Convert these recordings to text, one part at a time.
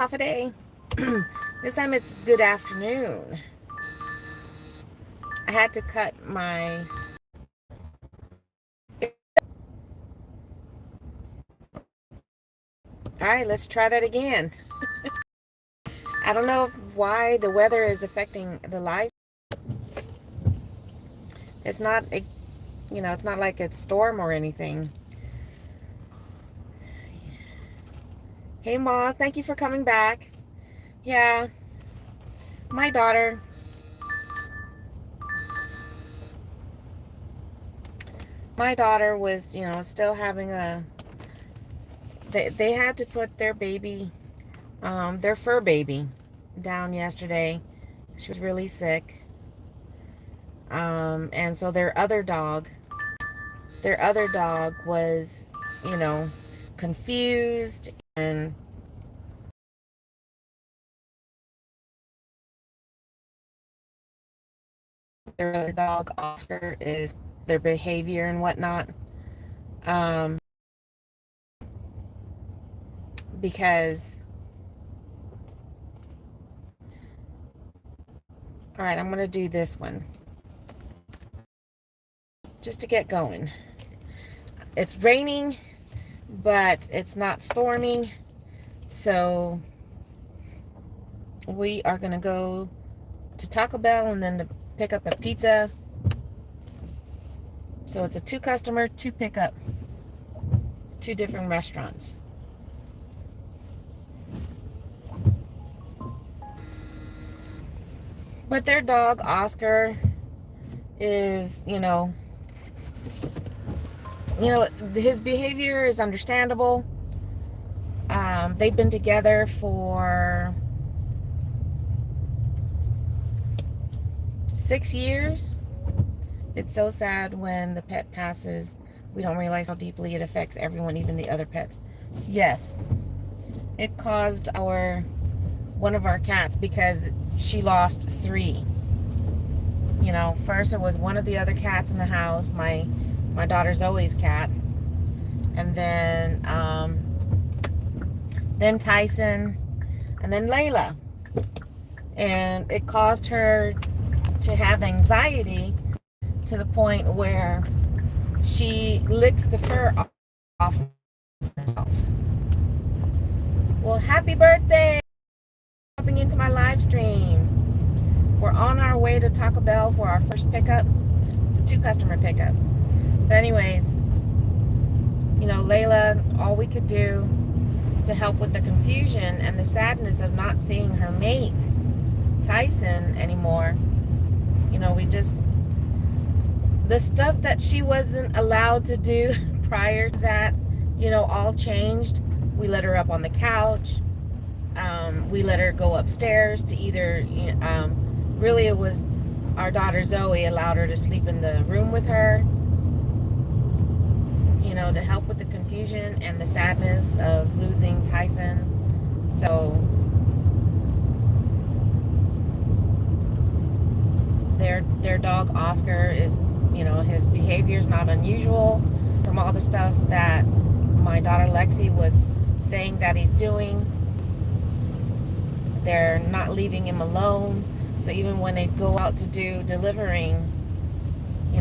Half a day. This time it's good afternoon. I had to cut my. All right, let's try that again. I don't know why the weather is affecting the live. It's not, it's not like it's storm or anything. Hey, Ma, thank you for coming back. Yeah, my daughter. My daughter was, still having a. They had to put their fur baby, down yesterday. She was really sick. And so their other dog was, confused, and their other dog, Oscar, is their behavior and whatnot. Um, because, all right, I'm going to do this one just to get going. It's raining, but it's not storming. So we are going to go to Taco Bell and then to pick up a pizza. So it's a 2-customer, 2-pickup, 2 different restaurants. But their dog, Oscar, is, his behavior is understandable. They've been together for 6 years. It's so sad when the pet passes. We don't realize how deeply it affects everyone, even the other pets. Yes, it caused one of our cats, because she lost 3. First it was one of the other cats in the house, my daughter Zoe's cat, and then Tyson, and then Layla. And it caused her to have anxiety to the point where she licks the fur off herself. Well, happy birthday! Popping into my live stream. We're on our way to Taco Bell for our first pickup. It's a 2-customer pickup. But anyways, Layla, all we could do to help with the confusion and the sadness of not seeing her mate, Tyson, anymore, the stuff that she wasn't allowed to do prior to that, all changed. We let her up on the couch. We let her go upstairs to either, really it was our daughter Zoe allowed her to sleep in the room with her, to help with the confusion and the sadness of losing Tyson. So their dog Oscar is, his behavior is not unusual from all the stuff that my daughter Lexi was saying that he's doing. They're not leaving him alone. So even when they go out to do delivering,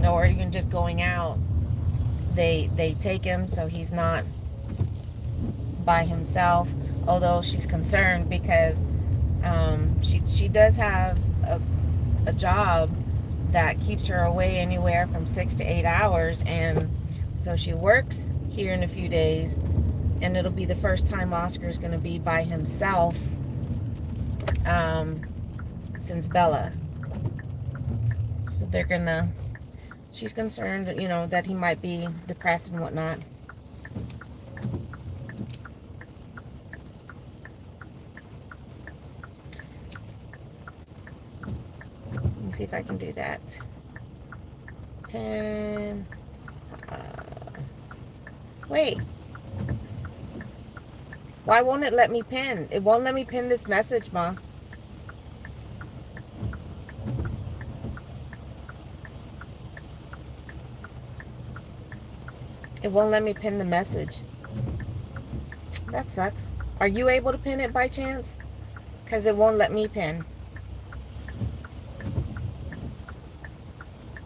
or even just going out, they take him so he's not by himself. Although she's concerned because she does have a job that keeps her away anywhere from 6 to 8 hours, and so she works here in a few days, and it'll be the first time Oscar's going to be by himself since Bella. So she's concerned, that he might be depressed and whatnot. Let me see if I can do that. Pin. Wait. Why won't it let me pin? It won't let me pin this message, Ma. It won't let me pin the message. That sucks. Are you able to pin it by chance? Because it won't let me pin.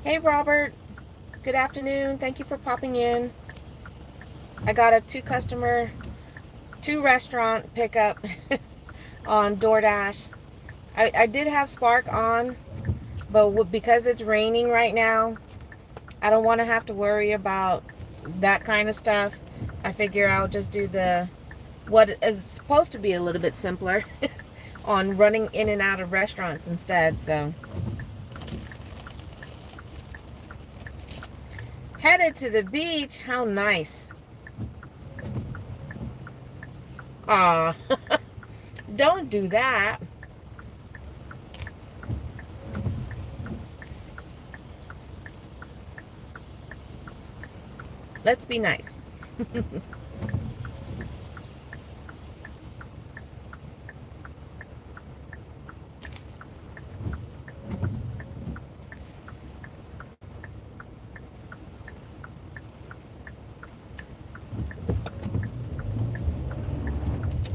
Hey, Robert. Good afternoon. Thank you for popping in. I got a two restaurant pickup on DoorDash. I did have Spark on, but because it's raining right now, I don't want to have to worry about that kind of stuff. I figure I'll just do what is supposed to be a little bit simpler on running in and out of restaurants instead. So headed to the beach. How nice. Aw, don't do that. Let's be nice.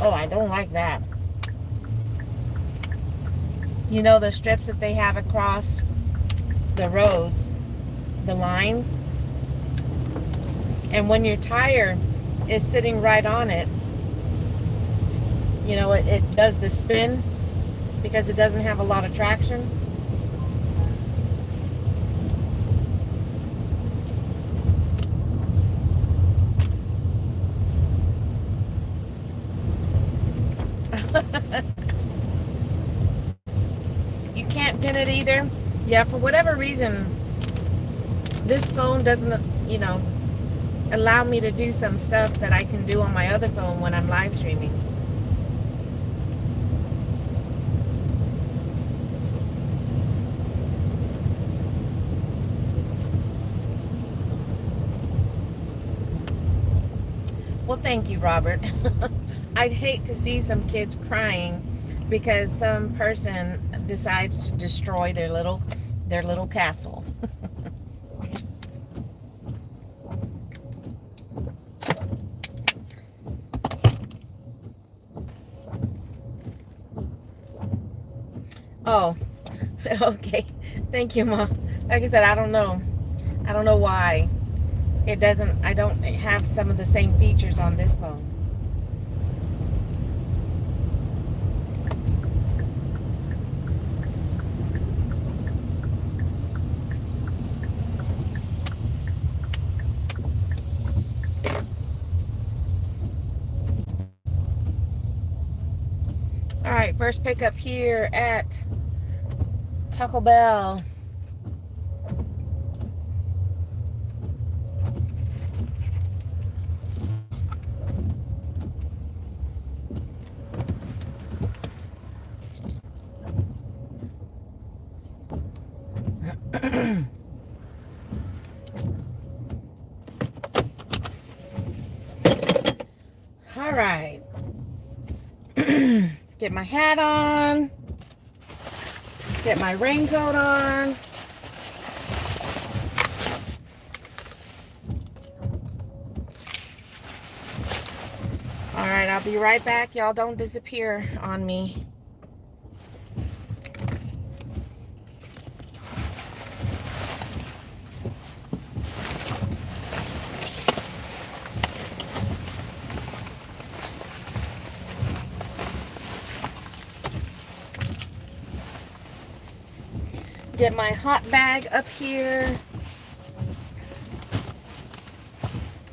Oh, I don't like that. You know the strips that they have across the roads, the lines? And when your tire is sitting right on it, you know, it does the spin because it doesn't have a lot of traction. You can't pin it either. Yeah, for whatever reason, this phone doesn't, you know, allow me to do some stuff that I can do on my other phone when I'm live streaming. Well, thank you, Robert. I'd hate to see some kids crying because some person decides to destroy their little castle. Oh, okay. Thank you, Mom. Like I said, I don't know. I don't know why it doesn't. I don't have some of the same features on this phone. All right, first pickup here at Taco Bell. All right. Get my hat on. Get my raincoat on. All right, I'll be right back. Y'all don't disappear on me. Get my hot bag up here.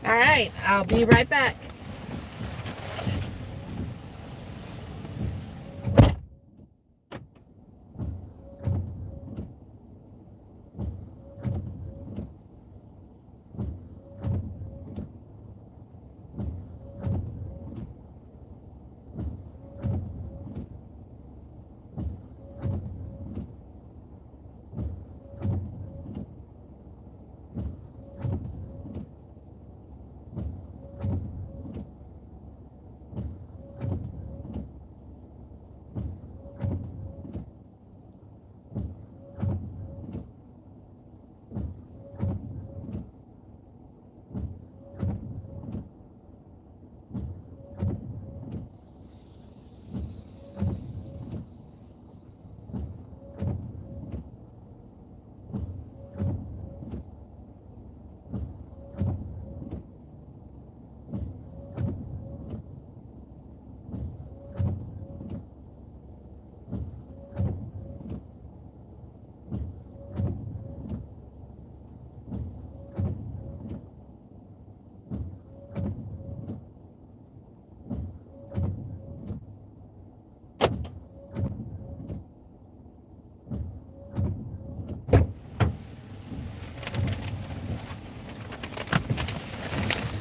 All right, I'll be right back.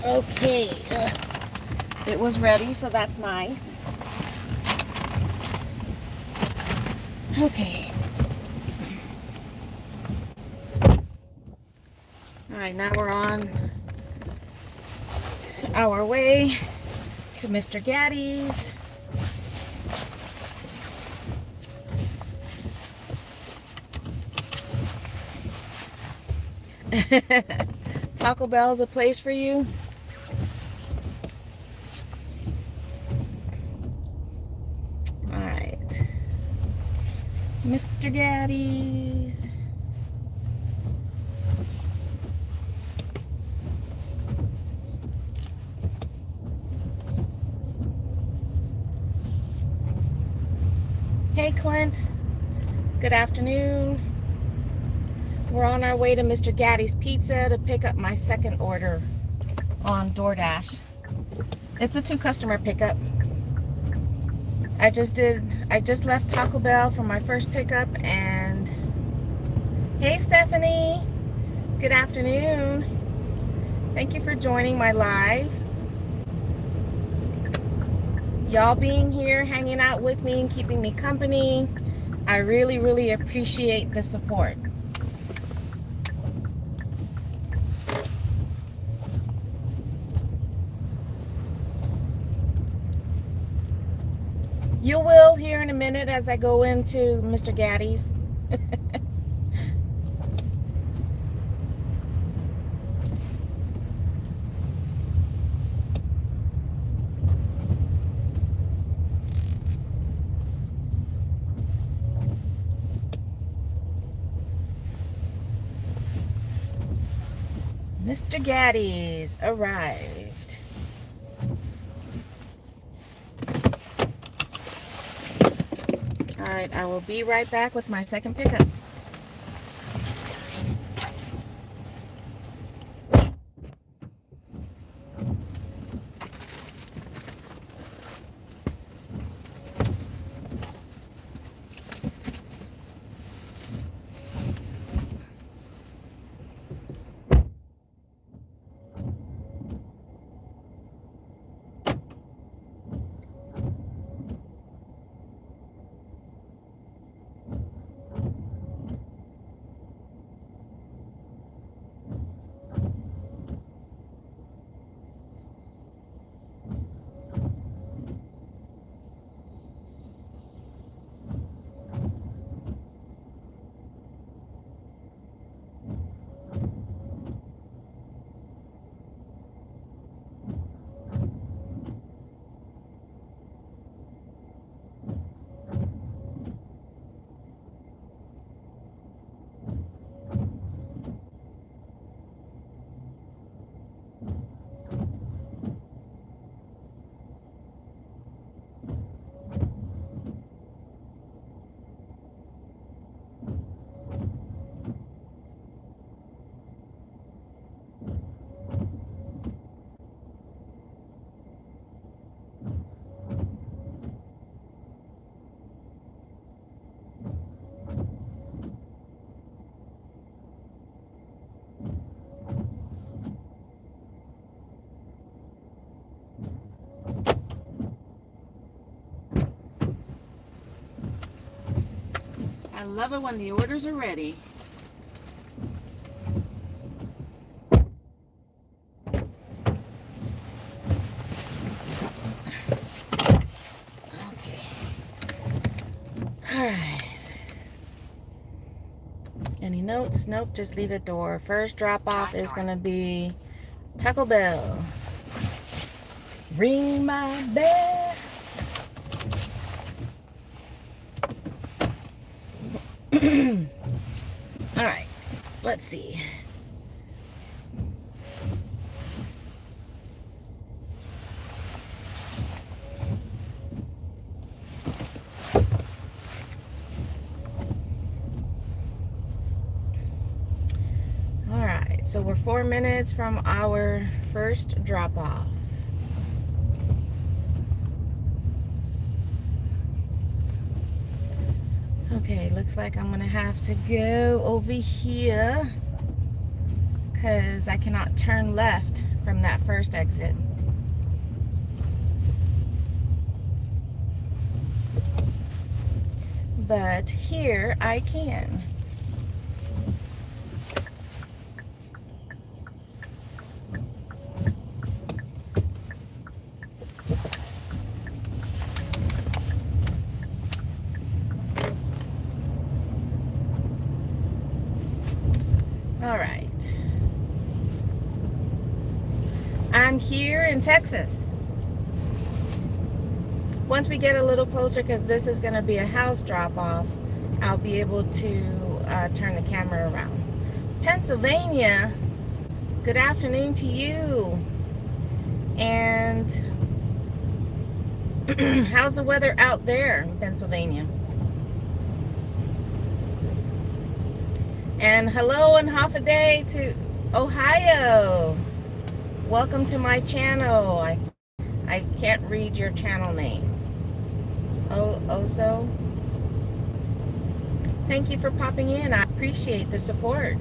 Okay, it was ready, so that's nice. Okay. All right, now we're on our way to Mr. Gaddy's. Taco Bell's a place for you? All right. Mr. Gaddy's. Hey, Clint. Good afternoon. We're on our way to Mr. Gaddy's Pizza to pick up my second order on DoorDash. It's a 2-customer pickup. I just left Taco Bell for my first pickup, and hey, Stephanie. Good afternoon. Thank you for joining my live. Y'all being here, hanging out with me and keeping me company. I really, really appreciate the support. You will here in a minute as I go into Mr. Gaddy's. Mr. Gaddy's arrived. All right, I will be right back with my second pickup. I love it when the orders are ready. Okay. All right. Any notes? Nope, just leave it door. First drop off is going to be Taco Bell. Ring my bell. All right, let's see. All right, so we're 4 minutes from our first drop off. Okay, looks like I'm gonna have to go over here because I cannot turn left from that first exit. But here I can. All right. I'm here in Texas. Once we get a little closer, because this is going to be a house drop-off, I'll be able to turn the camera around. Pennsylvania, good afternoon to you. And how's the weather out there in Pennsylvania? And hello and half a day to Ohio. Welcome to my channel. I can't read your channel name. Ozo. Thank you for popping in. I appreciate the support.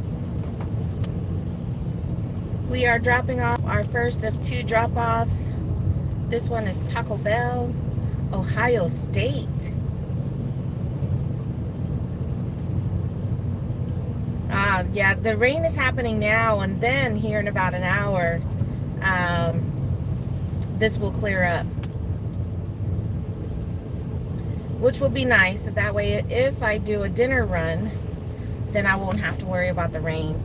We are dropping off our first of 2 drop-offs. This one is Taco Bell, Ohio State. Yeah, the rain is happening now, and then here in about an hour, this will clear up, which will be nice. So that way, if I do a dinner run, then I won't have to worry about the rain.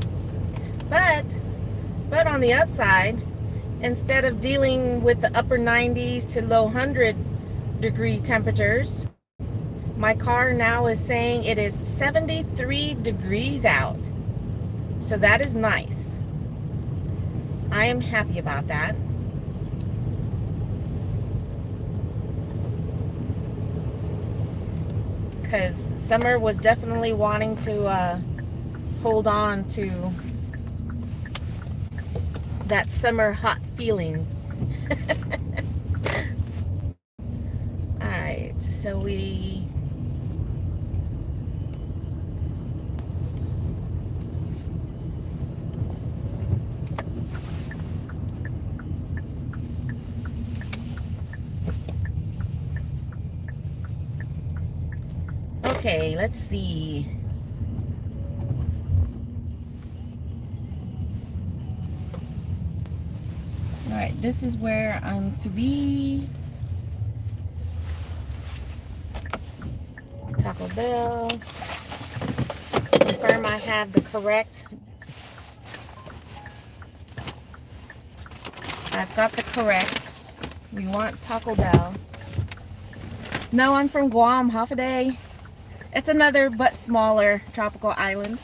But on the upside, instead of dealing with the upper 90s to low 100-degree temperatures, my car now is saying it is 73 degrees out. So that is nice. I am happy about that. Because summer was definitely wanting to hold on to that summer hot feeling. Alright, so we... Okay, let's see. Alright, this is where I'm to be. Taco Bell. Confirm I have the correct. I've got the correct. We want Taco Bell. No, I'm from Guam, half a day. It's another but smaller tropical island.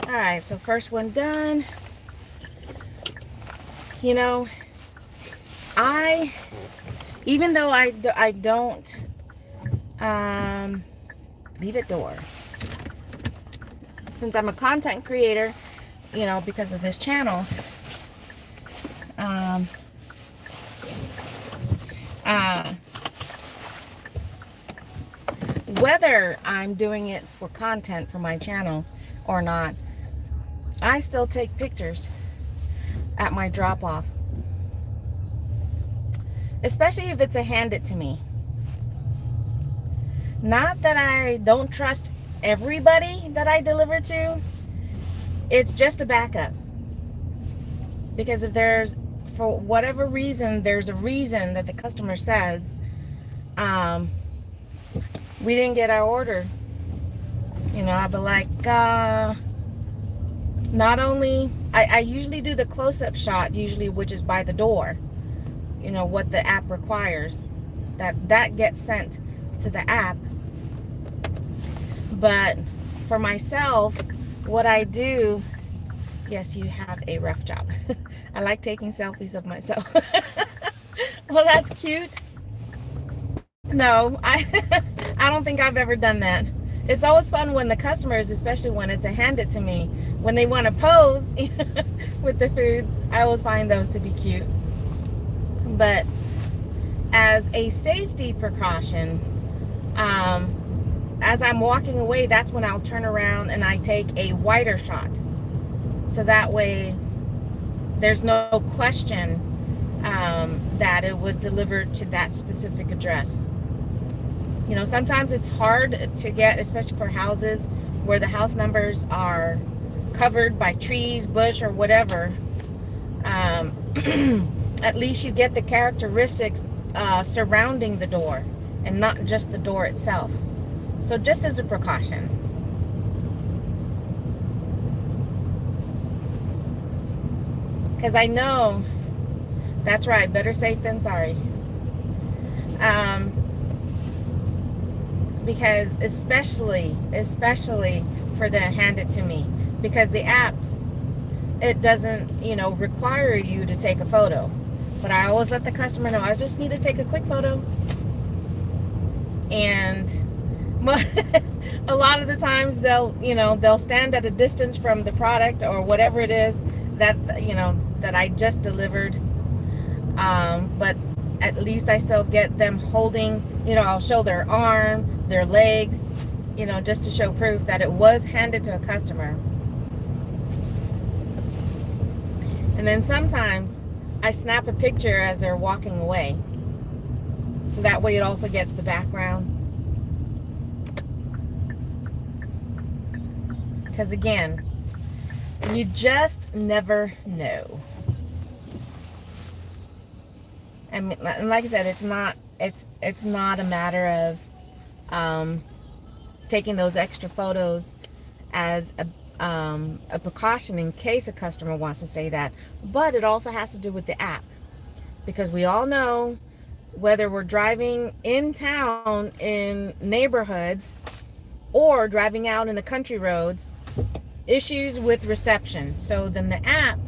Alright, so first one done. You know, even though I don't leave it door, since I'm a content creator, you know, because of this channel, whether I'm doing it for content for my channel or not, I still take pictures at my drop-off, especially if it's a hand it to me. Not that I don't trust everybody that I deliver to, it's just a backup. Because if there's, for whatever reason, there's a reason that the customer says, um, we didn't get our order. I'd be like, not only, I usually do the close-up shot, usually, which is by the door, what the app requires. That gets sent to the app. But for myself, what I do, yes, you have a rough job. I like taking selfies of myself. Well, that's cute. No, I don't think I've ever done that. It's always fun when the customers, especially when it's a hand it to me, when they want to pose with the food, I always find those to be cute. But as a safety precaution, as I'm walking away, that's when I'll turn around and I take a wider shot. So that way there's no question that it was delivered to that specific address. Sometimes it's hard to get, especially for houses where the house numbers are covered by trees, bush, or whatever. At least you get the characteristics surrounding the door and not just the door itself. So just as a precaution. Because I know, that's right, better safe than sorry. Because especially for the hand it to me, because the apps, it doesn't require you to take a photo, but I always let the customer know, I just need to take a quick photo. And a lot of the times they'll stand at a distance from the product or whatever it is that that I just delivered, but at least I still get them holding, I'll show their arm, their legs, just to show proof that it was handed to a customer. And then sometimes I snap a picture as they're walking away, so that way it also gets the background. Because again, you just never know. And like I said, it's not a matter of taking those extra photos as a precaution in case a customer wants to say that, but it also has to do with the app, because we all know, whether we're driving in town in neighborhoods or driving out in the country roads, issues with reception. So then the app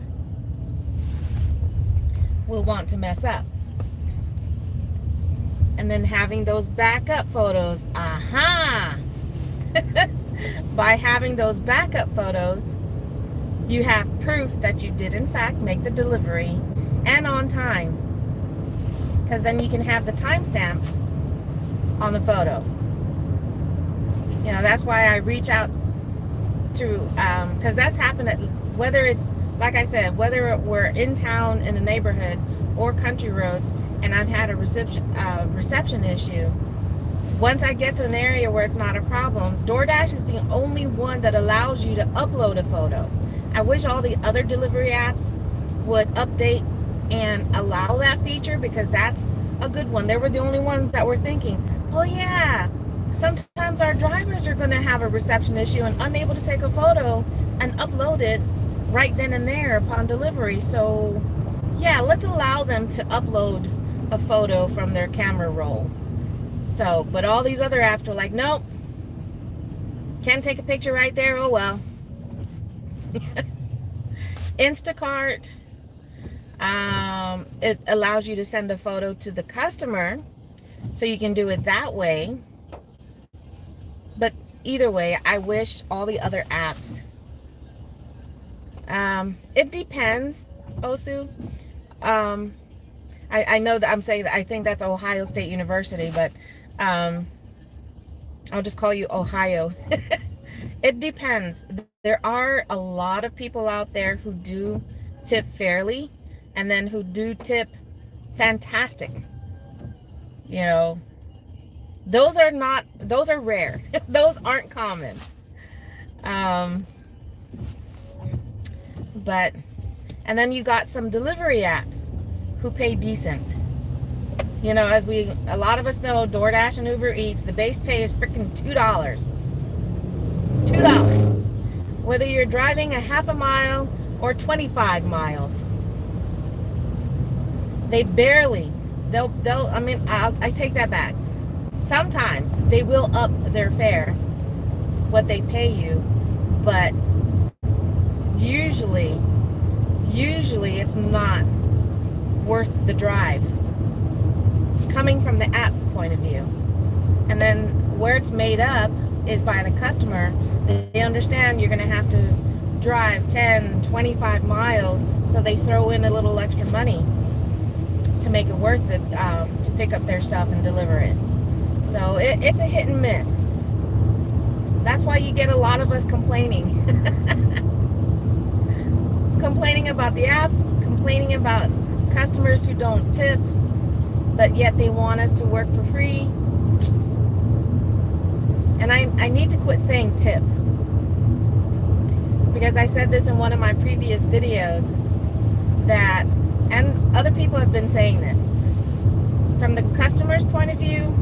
will want to mess up. And then having those backup photos, by having those backup photos, you have proof that you did in fact make the delivery and on time, because then you can have the timestamp on the photo. That's why I reach out to, because that's happened at, whether it's, like I said, whether we're in town in the neighborhood or country roads, and I've had a reception issue. Once I get to an area where it's not a problem, DoorDash is the only one that allows you to upload a photo. I wish all the other delivery apps would update and allow that feature, because that's a good one. They were the only ones that were thinking, oh yeah, sometimes our drivers are going to have a reception issue and unable to take a photo and upload it right then and there upon delivery. So yeah, let's allow them to upload a photo from their camera roll. So, but all these other apps were like, nope, can't take a picture right there. Oh well. Instacart, it allows you to send a photo to the customer, so you can do it that way. But either way, I wish all the other apps, it depends, Osu. I know that I'm saying that I think that's Ohio State University, but I'll just call you Ohio. It depends. There are a lot of people out there who do tip fairly, and then who do tip fantastic. Those are rare. Those aren't common. But, and then you got some delivery apps who pay decent. You know, as a lot of us know, DoorDash and Uber Eats, the base pay is freaking $2. $2. Whether you're driving a half a mile or 25 miles. They barely, I mean, I take that back. Sometimes they will up their fare, what they pay you, but usually it's not worth the drive, coming from the app's point of view. And then where it's made up is by the customer. They understand you're going to have to drive 10, 25 miles, so they throw in a little extra money to make it worth it, to pick up their stuff and deliver it. So it's a hit and miss. That's why you get a lot of us complaining. Complaining about the apps, complaining about customers who don't tip, but yet they want us to work for free. And I need to quit saying tip, because I said this in one of my previous videos, that, and other people have been saying this, from the customer's point of view,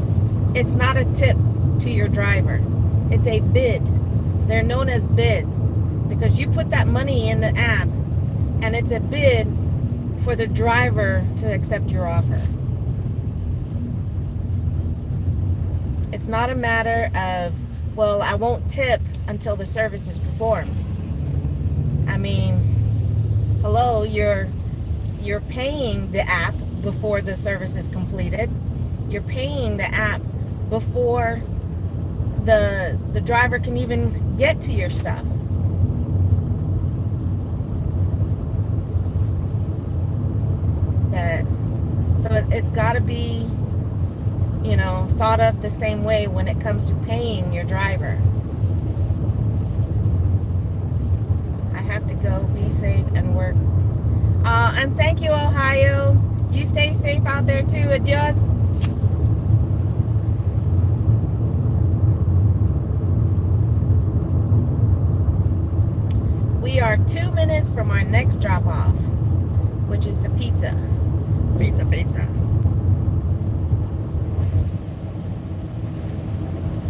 it's not a tip to your driver. It's a bid. They're known as bids because you put that money in the app and it's a bid for the driver to accept your offer. It's not a matter of, well, I won't tip until the service is performed. I mean, hello, you're paying the app before the service is completed. You're paying the app before the driver can even get to your stuff. But so it's got to be, you know, thought of the same way when it comes to paying your driver. I have to go. Be safe and work. And thank you, Ohio. You stay safe out there too. Adios. We are 2 minutes from our next drop off, which is the pizza. Pizza.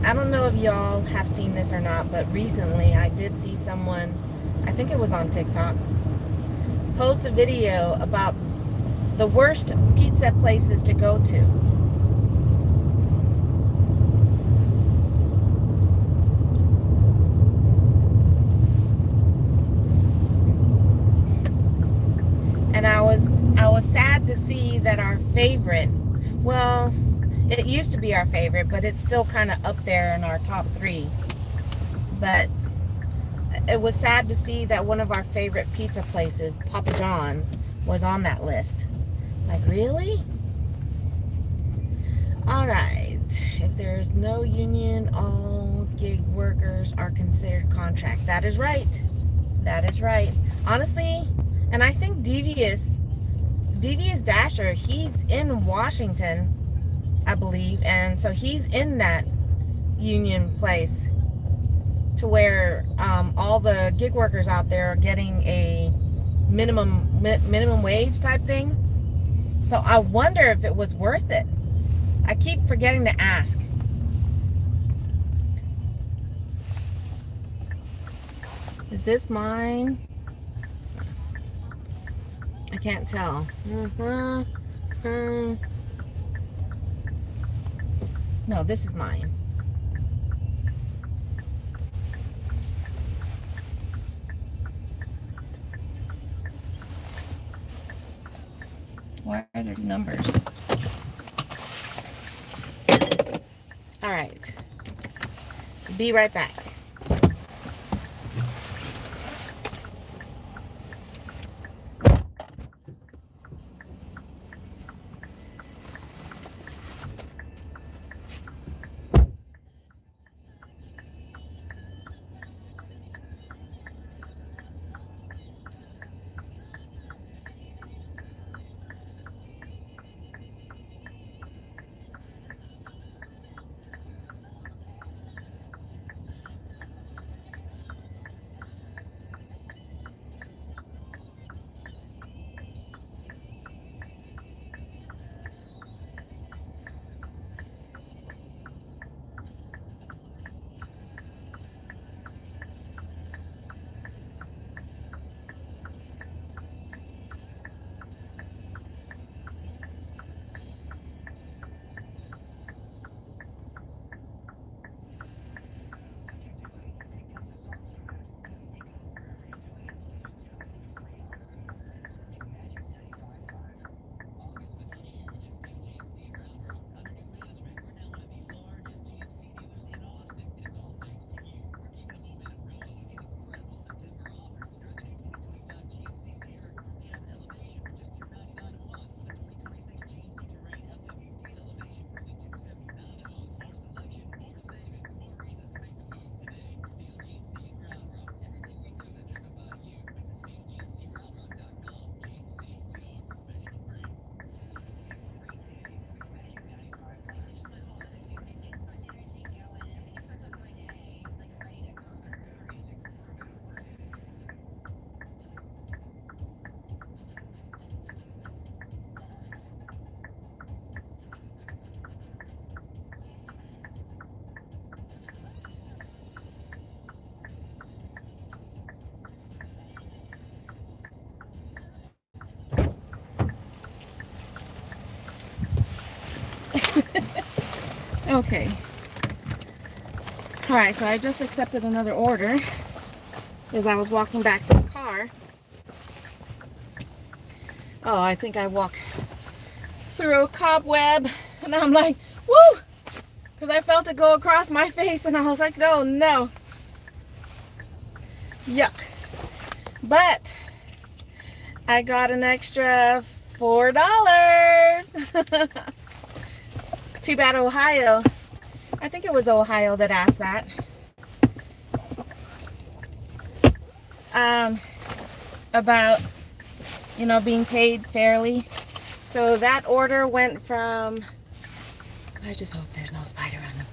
I don't know if y'all have seen this or not, but recently I did see someone, I think it was on TikTok, post a video about the worst pizza places to go to. And I was sad to see that our favorite, well, it used to be our favorite, but it's still kind of up there in our top 3. But it was sad to see that one of our favorite pizza places, Papa John's, was on that list. Like, really? All right. If there is no union, all gig workers are considered contract. That is right. That is right. Honestly, and I think Devious Dasher, he's in Washington, I believe, and so he's in that union place to where all the gig workers out there are getting a minimum wage type thing. So I wonder if it was worth it. I keep forgetting to ask. Is this mine? I can't tell. No, this is mine. Why are there numbers? All right. Be right back. Okay. All right, so I just accepted another order as I was walking back to the car. Oh, I think I walked through a cobweb, and I'm like, woo! Because I felt it go across my face, and I was like, no, no. Yuck. But I got an extra $4. Too bad Ohio. I think it was Ohio that asked that. About, you know, being paid fairly. So that order went from, I just hope there's no spider on them,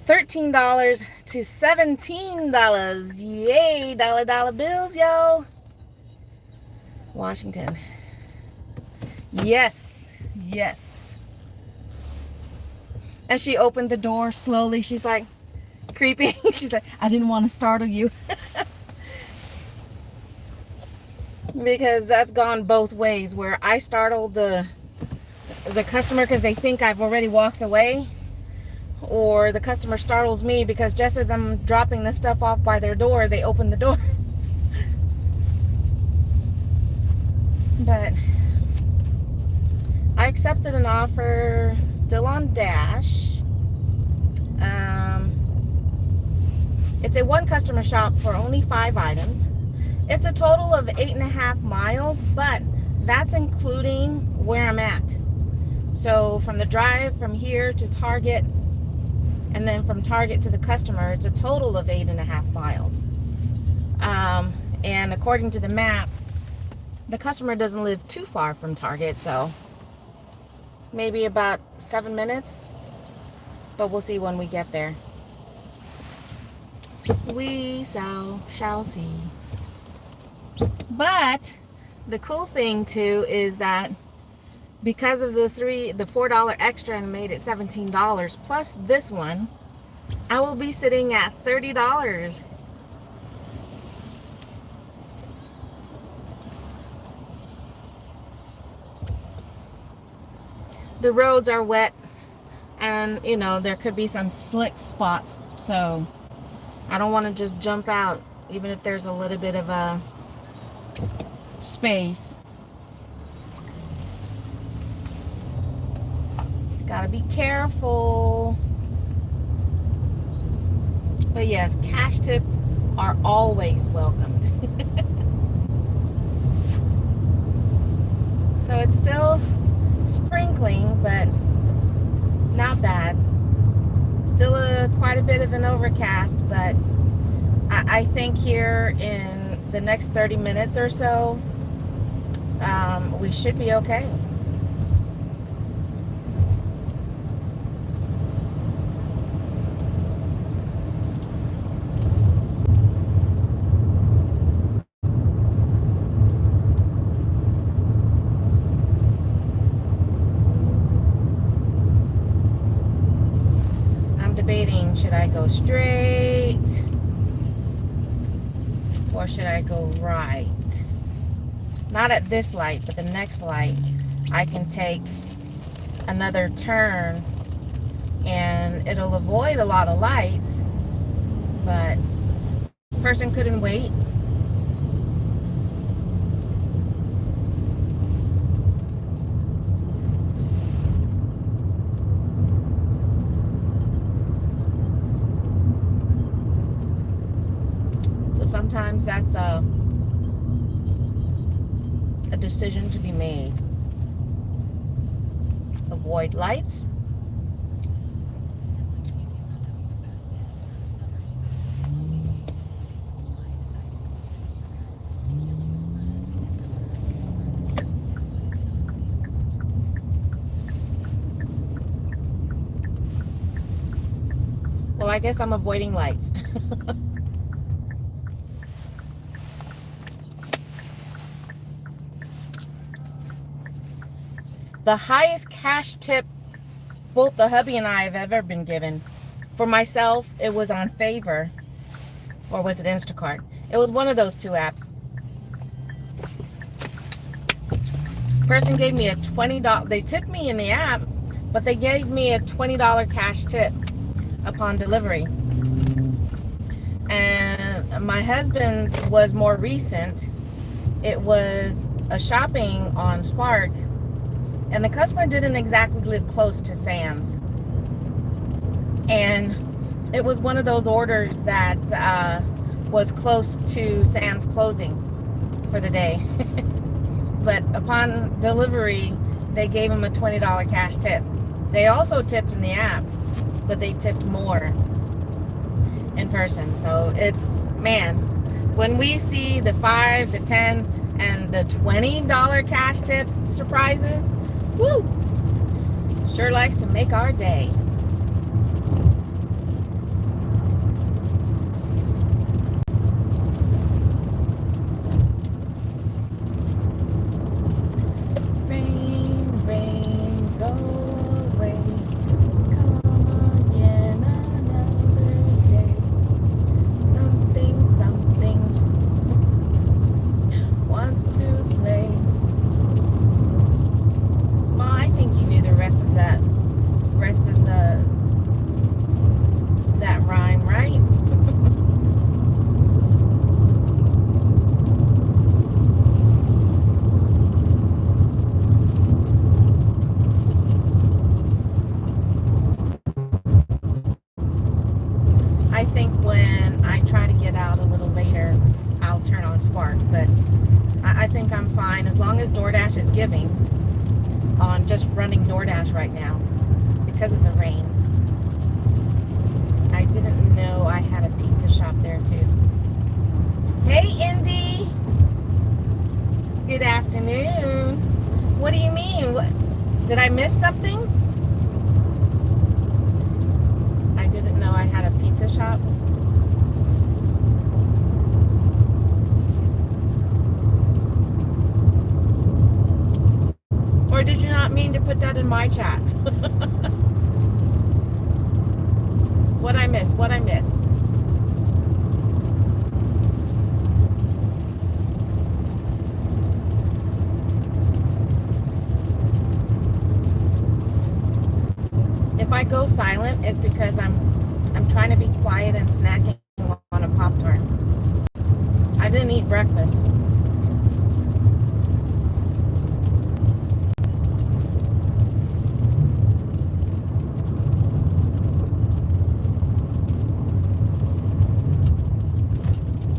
$13 to $17. Yay, dollar bills, yo. Washington. Yes, yes. And she opened the door slowly. She's like, creepy. She's like, I didn't want to startle you. Because that's gone both ways, where I startled the customer because they think I've already walked away, or the customer startles me because just as I'm dropping the stuff off by their door, they open the door. But I accepted an offer, still on Dash. It's a one customer shop for only 5 items. It's a total of 8.5 miles, but that's including where I'm at. So from the drive from here to Target, and then from Target to the customer, it's a total of 8.5 miles. And according to the map, the customer doesn't live too far from Target, so maybe about 7 minutes, but we'll see when we get there. We shall see. But the cool thing too is that because of the $4 extra and made it $17 plus this one, I will be sitting at $30. The roads are wet, and you know, there could be some slick spots, so I don't want to just jump out even if there's a little bit of a space. Gotta be careful. But yes, cash tips are always welcomed. So it's still sprinkling, but not bad. Still quite a bit of an overcast, but I think here in the next 30 minutes or so, we should be okay. I'm debating, should I go straight or should I go right? Not at this light, but the next light. I can take another turn and it'll avoid a lot of lights, but this person couldn't wait. So sometimes that's a decision to be made. Avoid lights. Well, I guess I'm avoiding lights. The highest cash tip both the hubby and I have ever been given. For myself, it was on Favor, or was it Instacart? It was one of those two apps. Person gave me a $20. They tipped me in the app, But they gave me a $20 cash tip upon delivery. And my husband's was more recent. It was a shopping on Spark, and the customer didn't exactly live close to Sam's. And it was one of those orders that was close to Sam's closing for the day. But upon delivery, they gave him a $20 cash tip. They also tipped in the app, but they tipped more in person. So it's, man, when we see the 5, the 10, and the $20 cash tip surprises, woo, sure likes to make our day. Rain, rain, go away. Come again another day. Something, something wants to play. Well, I think you knew the rest of that rhyme, right? I think when I try to get out a little later, I'll turn on Spark, but I think I'm fine as long as DoorDash is giving on just running DoorDash right now because of the rain. I didn't know I had a pizza shop there too. Hey, Indy. Good afternoon. What do you mean? Did I miss something? I didn't know I had a pizza shop. Or did you not mean to put that in my chat? What I miss? What I miss? If I go silent, it's because I'm trying to be quiet and snacking on a Pop-Tart. I didn't eat breakfast.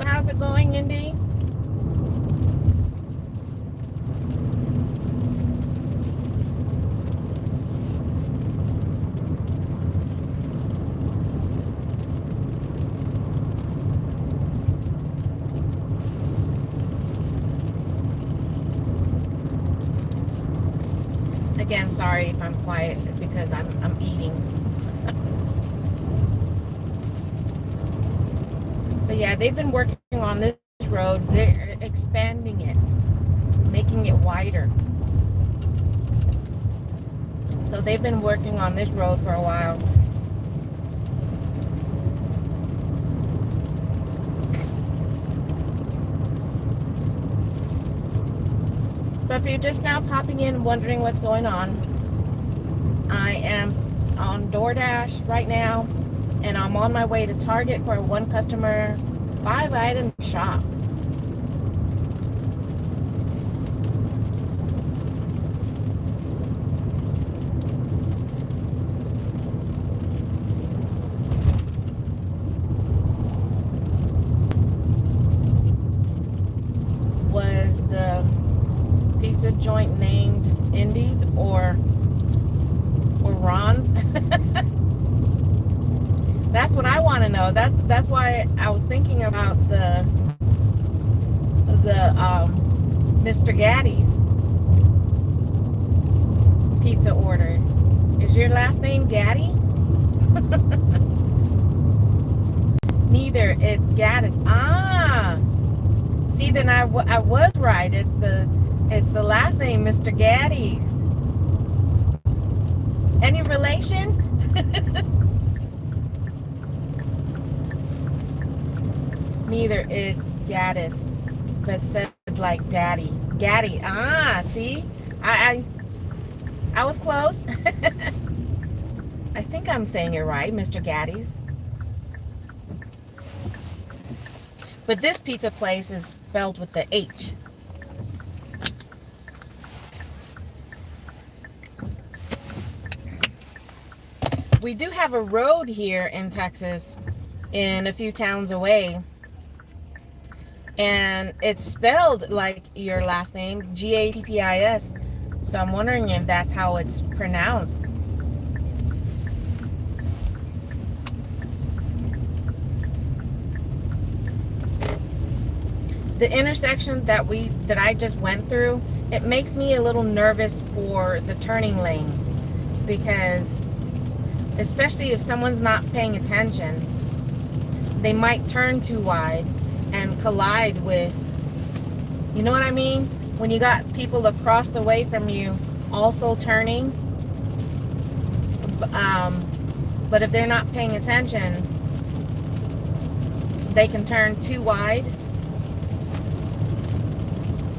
How's it going, Indy? Again, sorry if I'm quiet. It's because I'm eating. But yeah, they've been working on this road. They're expanding it, making it wider. So they've been working on this road for a while. So if you're just now popping in wondering what's going on, I am on DoorDash right now, and I'm on my way to Target for a 1 customer, 5 item shop. Was the pizza joint named Indy's or Ron's? That's what I want to know. That's why I was thinking about the Mr. Gaddy's pizza order. Is your last name Gaddy? Neither. It's Gaddis. Ah. See, then I was right. It's the last name, Mr. Gaddy's. Any relation? Neither. It's Gaddis, but said like daddy. Gaddy. Ah, see? I was close. I think I'm saying it right, Mr. Gaddy's. But this pizza place is spelled with the H. We do have a road here in Texas, in a few towns away, and it's spelled like your last name, Gattis. So I'm wondering if that's how it's pronounced. The intersection that I just went through, it makes me a little nervous for the turning lanes, because especially if someone's not paying attention, they might turn too wide and collide with, you know what I mean? When you got people across the way from you also turning, but if they're not paying attention, they can turn too wide.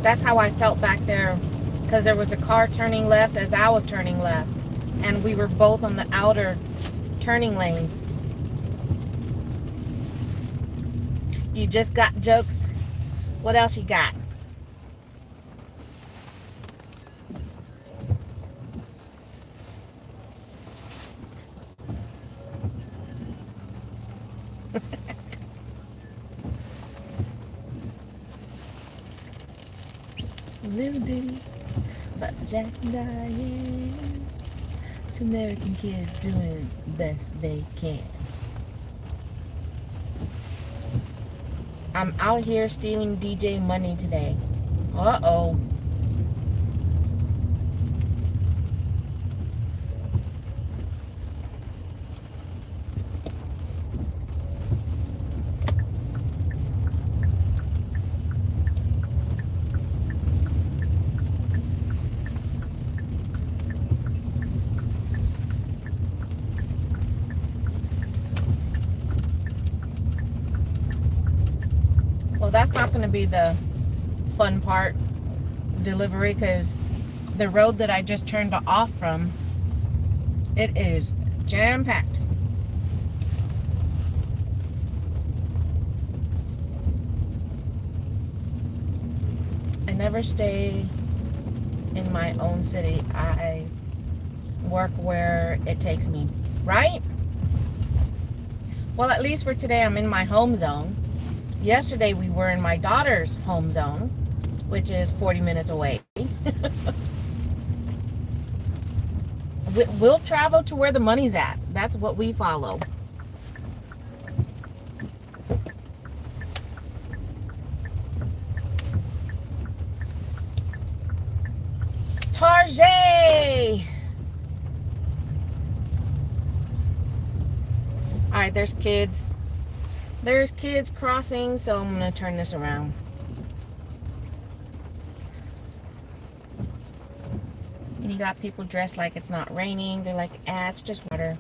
That's how I felt back there, because there was a car turning left as I was turning left, and we were both on the outer turning lanes. You just got jokes? What else you got? Little ditty about Jack and Diane. Two American kids doing the best they can. I'm out here stealing DJ money today. Uh-oh. Well, that's not going to be the fun part, delivery, because the road that I just turned off from, it is jam-packed. I never stay in my own city. I work where it takes me, right? Well, at least for today, I'm in my home zone. Yesterday, we were in my daughter's home zone, which is 40 minutes away. We'll travel to where the money's at. That's what we follow. Tarjay! Alright, there's kids. There's kids crossing, so I'm going to turn this around. And you got people dressed like it's not raining. They're like, it's just water.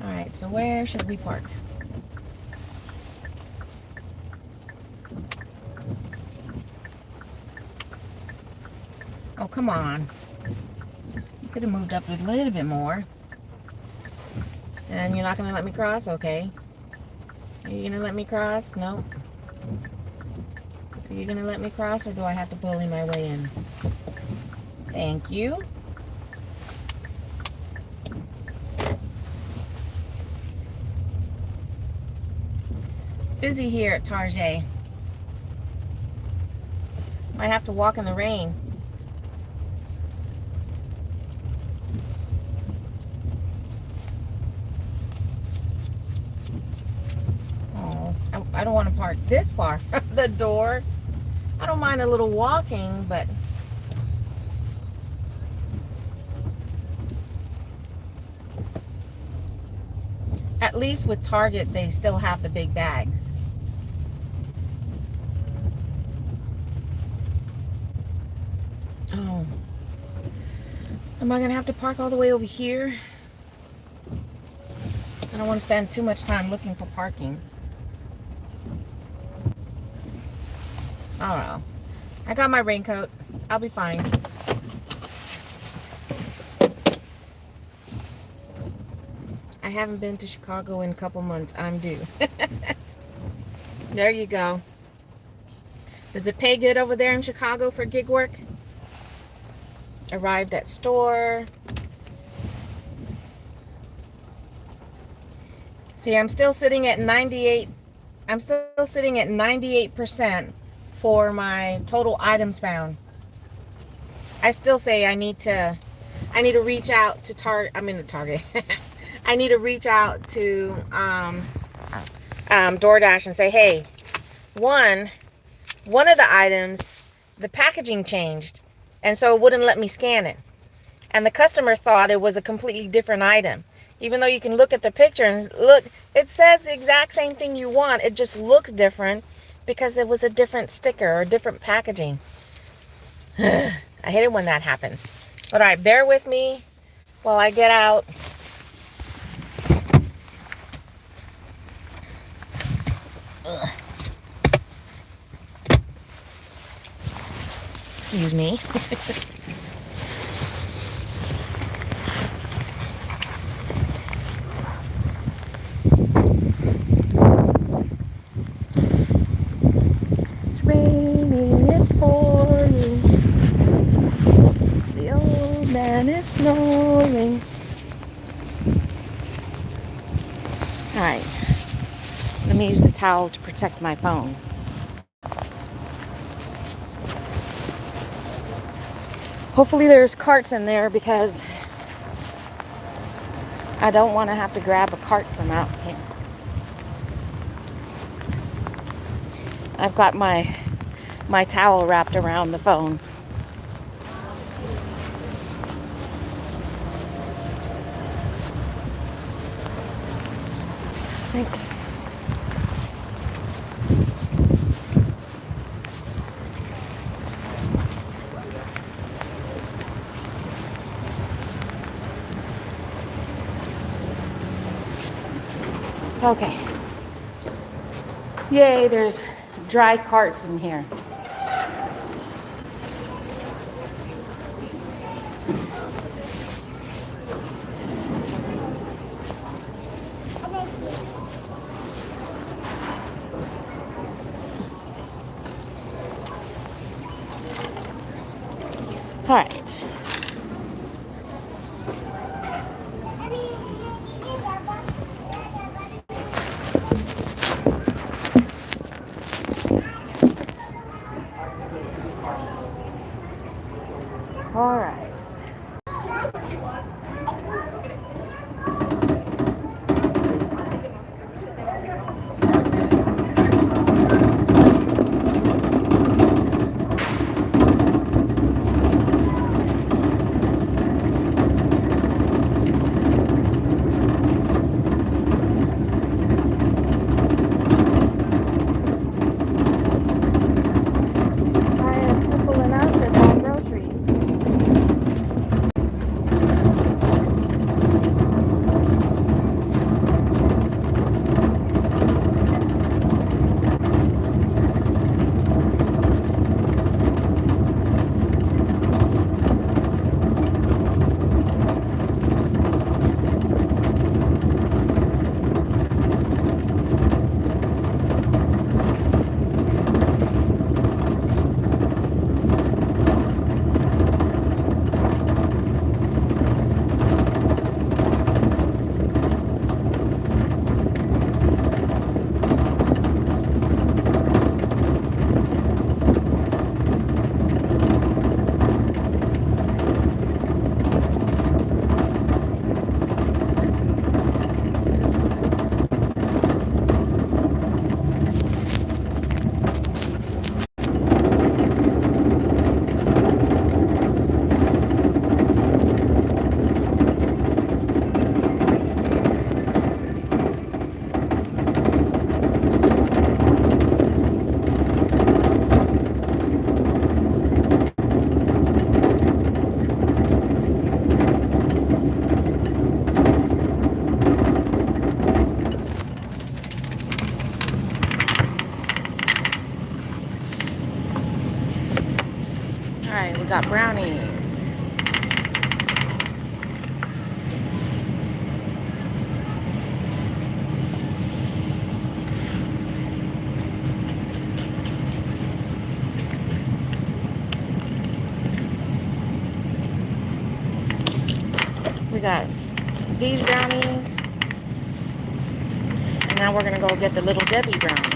Alright, so where should we park? Oh, come on. You could have moved up a little bit more. And you're not going to let me cross? Okay. Are you going to let me cross? No. Are you going to let me cross, or do I have to bully my way in? Thank you. It's busy here at Tarjay. Might have to walk in the rain. I don't want to park this far from the door. I don't mind a little walking, but at least with Target, they still have the big bags. Oh. Am I going to have to park all the way over here? I don't want to spend too much time looking for parking. I don't know. I got my raincoat. I'll be fine. I haven't been to Chicago in a couple months. I'm due. There you go. Does it pay good over there in Chicago for gig work? Arrived at store. See, I'm still sitting at 98. I'm still sitting at 98% for my total items found. I still say I need to reach out to Target. I need to reach out to DoorDash and say, hey, one of the items, the packaging changed, and so it wouldn't let me scan it. And the customer thought it was a completely different item. Even though you can look at the picture and look, it says the exact same thing you want. It just looks different because it was a different sticker or different packaging. I hate it when that happens. But all right, bear with me while I get out. Ugh. Excuse me. It's raining, it's pouring. The old man is snoring. All right. Let me use the towel to protect my phone. Hopefully there's carts in there because I don't want to have to grab a cart from out here. I've got my towel wrapped around the phone. Thank you. Okay. Yay, there's dry carts in here. All right. All right. right, we got brownies. We got these brownies. And now we're going to go get the Little Debbie brownies.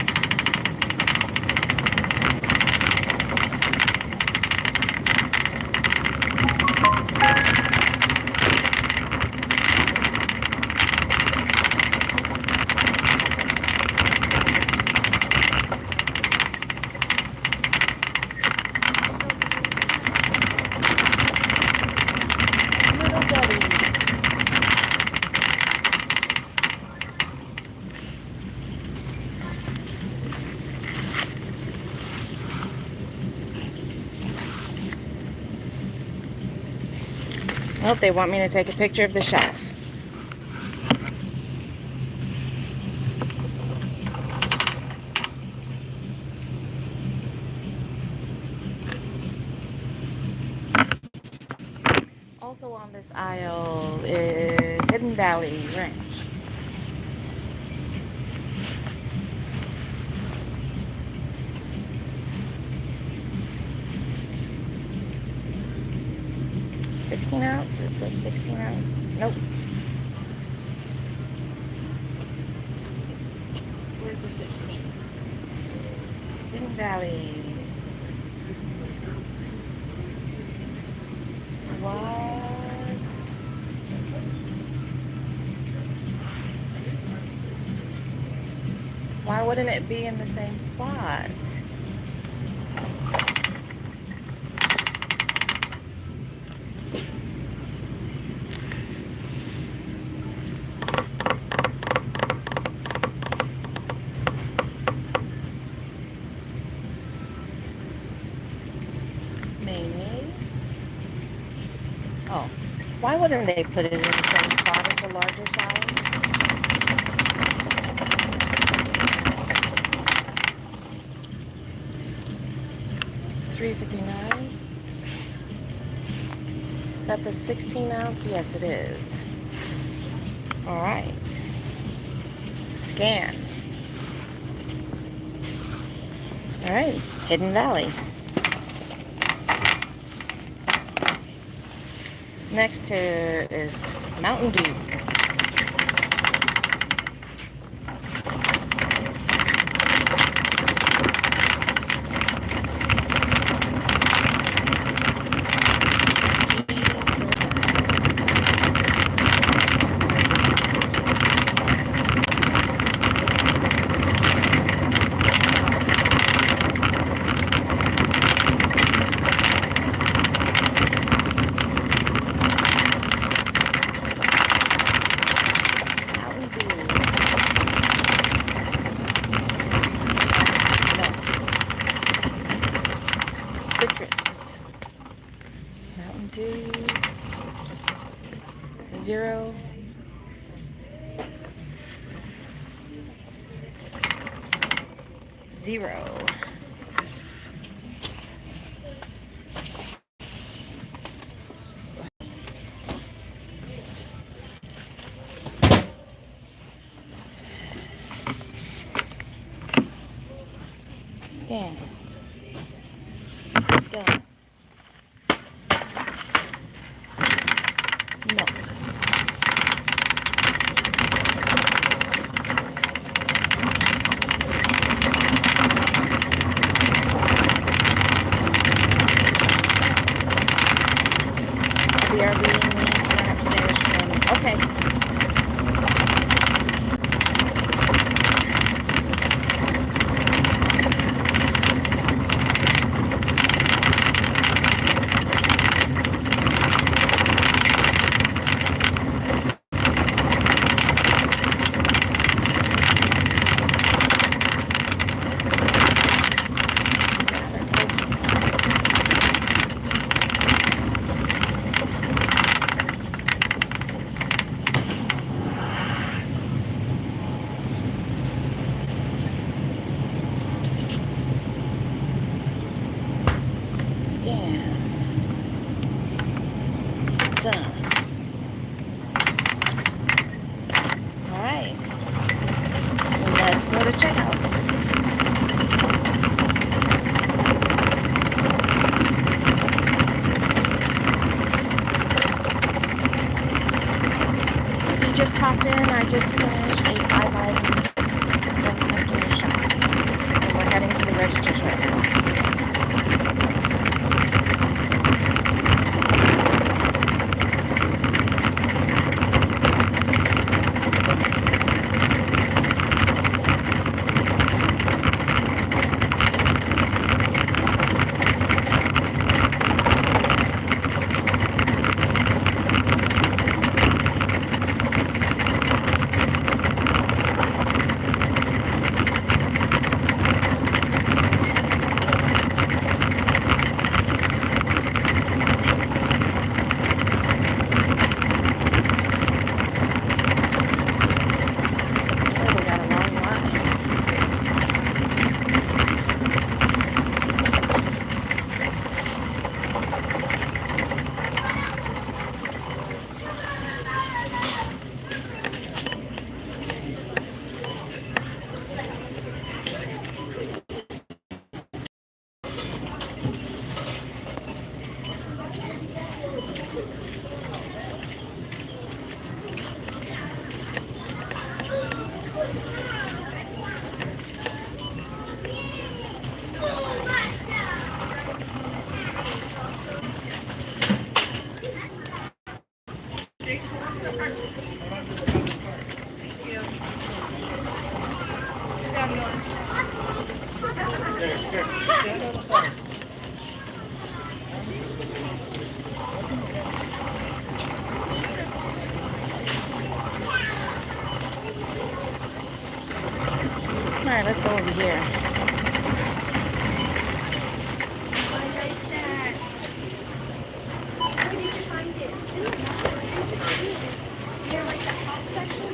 Oh, they want me to take a picture of the shelf. Also on this aisle is Hidden Valley Ranch. Ounce? Is this 16 ounce? Nope. Where's the 16? Hidden Valley. What? Why wouldn't it be in the same spot? Oh, why wouldn't they put it in the same spot as the larger size? $3.59. Is that the 16 ounce? Yes, it is. All right. Scan. All right, Hidden Valley. Next is Mountain Dew. Zero. Scan. Done. Milk. We are being upstairs. Okay. Scan. done. Alright. Let's go to checkout. If you just popped in, I just finished a 5-item customer shop. And we're heading to the registers right now. All right, let's go over here. Where did you find it? Here, like the hot section?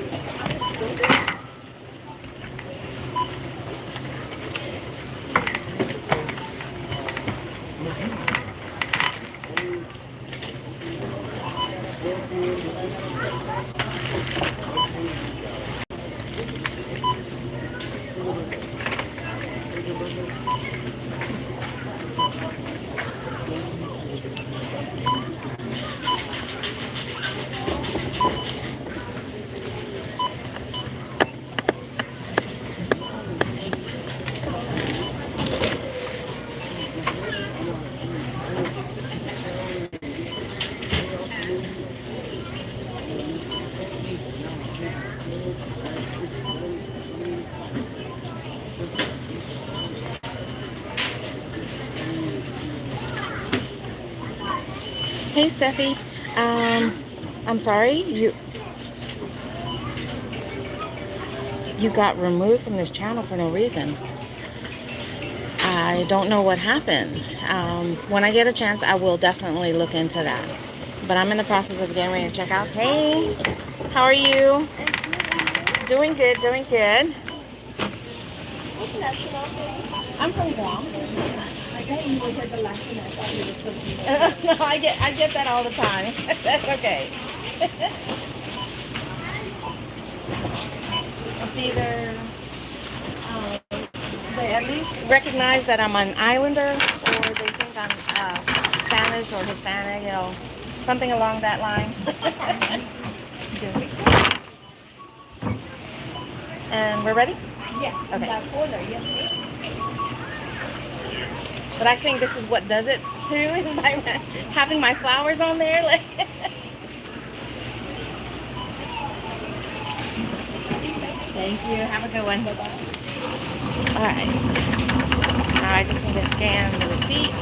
Hey, Steffi. I'm sorry, you got removed from this channel for no reason. I don't know what happened. When I get a chance, I will definitely look into that. But I'm in the process of getting ready to check out. Hey, how are you? Doing good, doing good. What's national day? I'm from Guam. I bet you were here the last time I thought you were cooking. No, I get that all the time. That's okay. It's either they at least recognize that I'm an islander, or they think I'm Spanish or Hispanic, you know, something along that line. And we're ready? Yes, in Okay. that corner. Yes, ma'am. But I think this is what does it too, is by having my flowers on there. Like. Thank you. Have a good one. Bye-bye. All right. Now I just need to scan the receipt.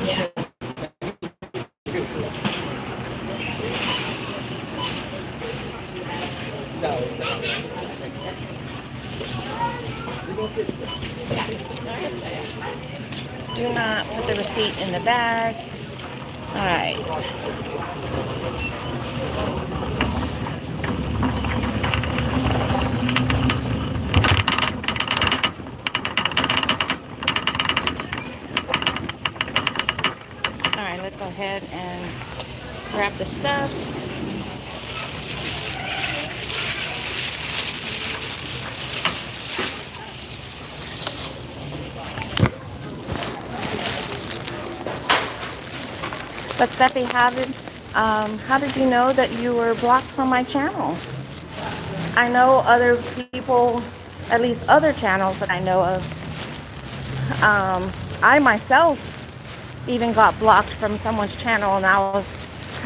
Yeah. Do not put the receipt in the bag. All right. Alright, let's go ahead and grab the stuff. But Steffi, how did you know that you were blocked from my channel? I know other people, at least other channels that I know of. I myself even got blocked from someone's channel, and I was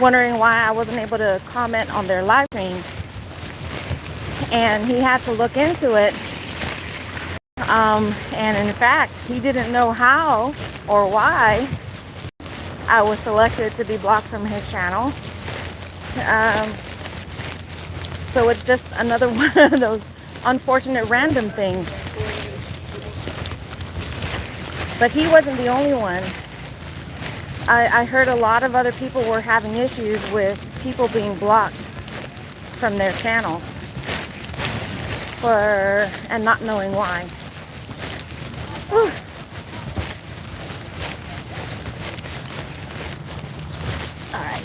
wondering why I wasn't able to comment on their live stream. And he had to look into it. And in fact, he didn't know how or why I was selected to be blocked from his channel. So it's just another one of those unfortunate random things. But he wasn't the only one. I heard a lot of other people were having issues with people being blocked from their channel and not knowing why. Whew. All right.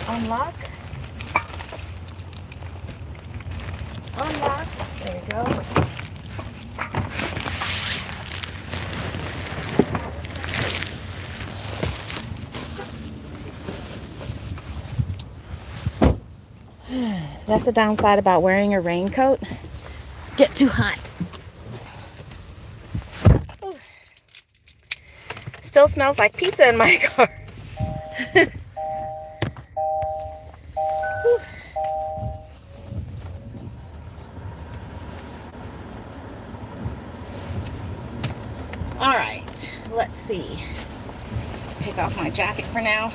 Unlock. Unlock. There you go. That's the downside about wearing a raincoat. Get too hot. Ooh. Still smells like pizza in my car. All right, let's see. Take off my jacket for now.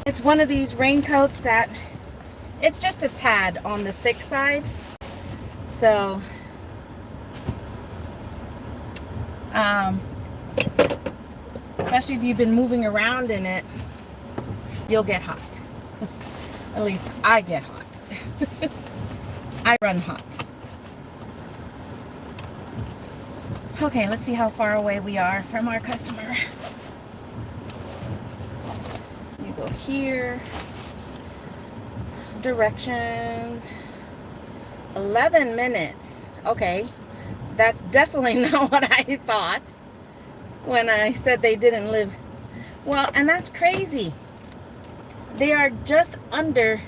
It's one of these raincoats that it's just a tad on the thick side. So, especially if you've been moving around in it, you'll get hot. At least I get hot. I run hot. Okay, let's see how far away we are from our customer. You go here. Directions. 11 minutes. Okay, that's definitely not what I thought when I said they didn't live. Well, and that's crazy. They are just under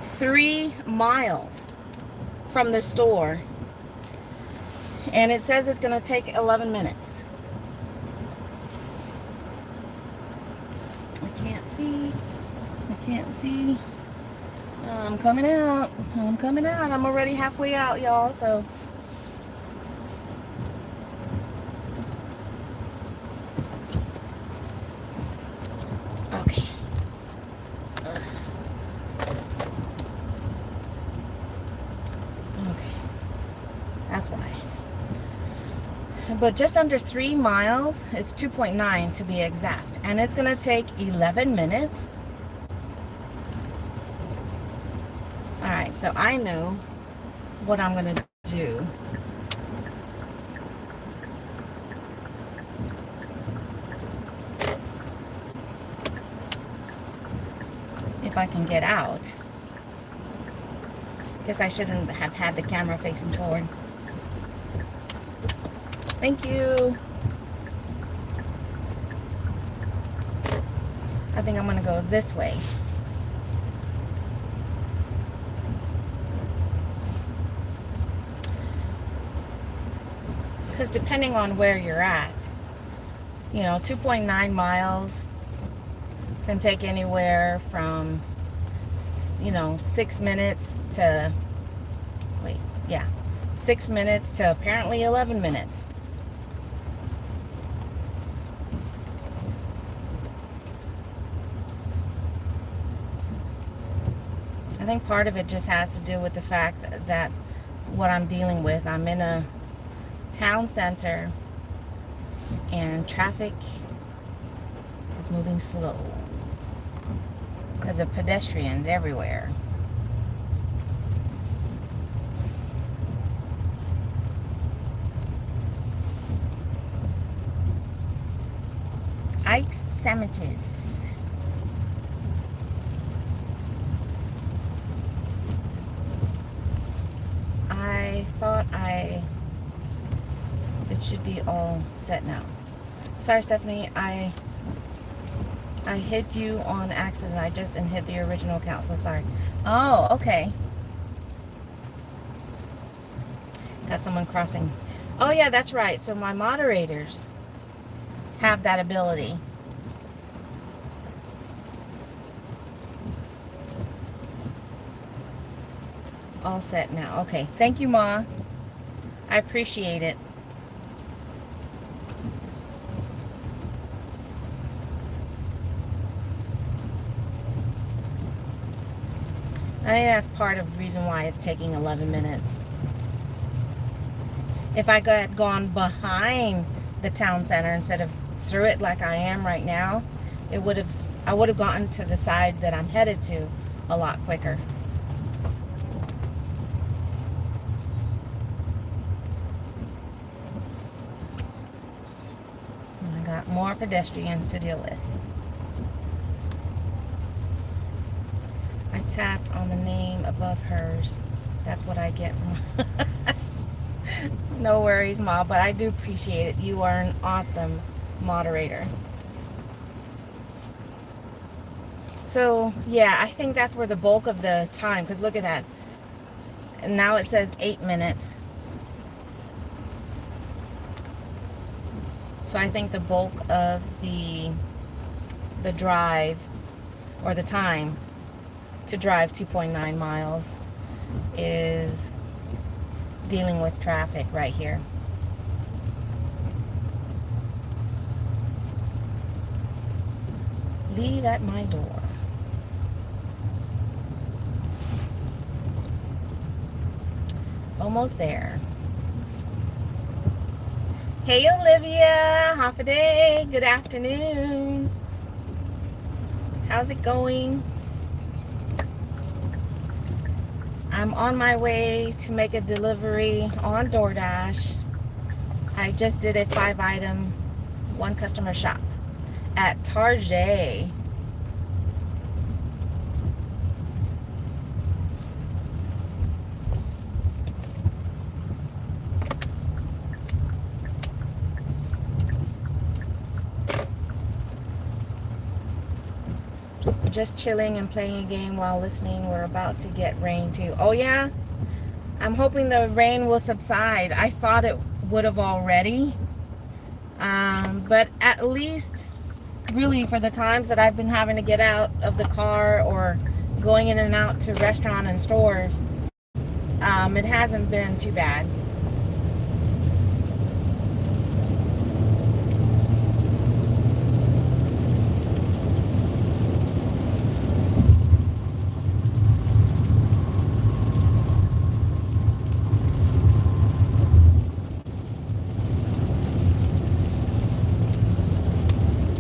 3 miles from the store. And it says it's going to take 11 minutes. I can't see. I can't see. I'm coming out. I'm coming out. I'm already halfway out, y'all. So. Okay. Okay. That's why. But just under 3 miles, it's 2.9 to be exact, and it's gonna take 11 minutes. All right, so I know what I'm gonna do. If I can get out. Guess I shouldn't have had the camera facing forward. Thank you. I think I'm gonna go this way. Because depending on where you're at, you know, 2.9 miles can take anywhere from, you know, 6 minutes to, 6 minutes to apparently 11 minutes. I think part of it just has to do with the fact that what I'm dealing with, I'm in a town center and traffic It's moving slow because of pedestrians everywhere. Ike's sandwiches. I thought it should be all set now. Sorry, Stephanie, I hit you on accident. I just hit the original account, so sorry. Oh, okay. Got someone crossing. Oh yeah, that's right. So my moderators have that ability. All set now. Okay. Thank you, Ma. I appreciate it. I think that's part of the reason why it's taking 11 minutes. If I had gone behind the town center instead of through it like I am right now, I would have gotten to the side that I'm headed to a lot quicker. And I got more pedestrians to deal with. I tapped on the name above hers. That's what I get from No worries, Ma, but I do appreciate it. You are an awesome moderator. So, yeah, I think that's where the bulk of the time, because look at that. And now it says 8 minutes. So I think the bulk of the drive, or the time to drive 2.9 miles is dealing with traffic right here. Leave at my door. Almost there. Hey Olivia, half a day, good afternoon. How's it going? I'm on my way to make a delivery on DoorDash. I just did a 5-item, one customer shop at Target. Just chilling and playing a game while listening. We're about to get rain too. Oh yeah? I'm hoping the rain will subside. I thought it would have already. But at least really for the times that I've been having to get out of the car or going in and out to restaurant and stores, it hasn't been too bad.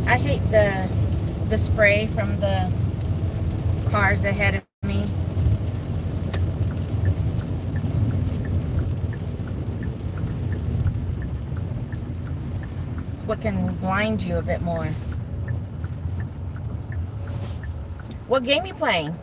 I hate the spray from the cars ahead of me. What can blind you a bit more. What game you playing?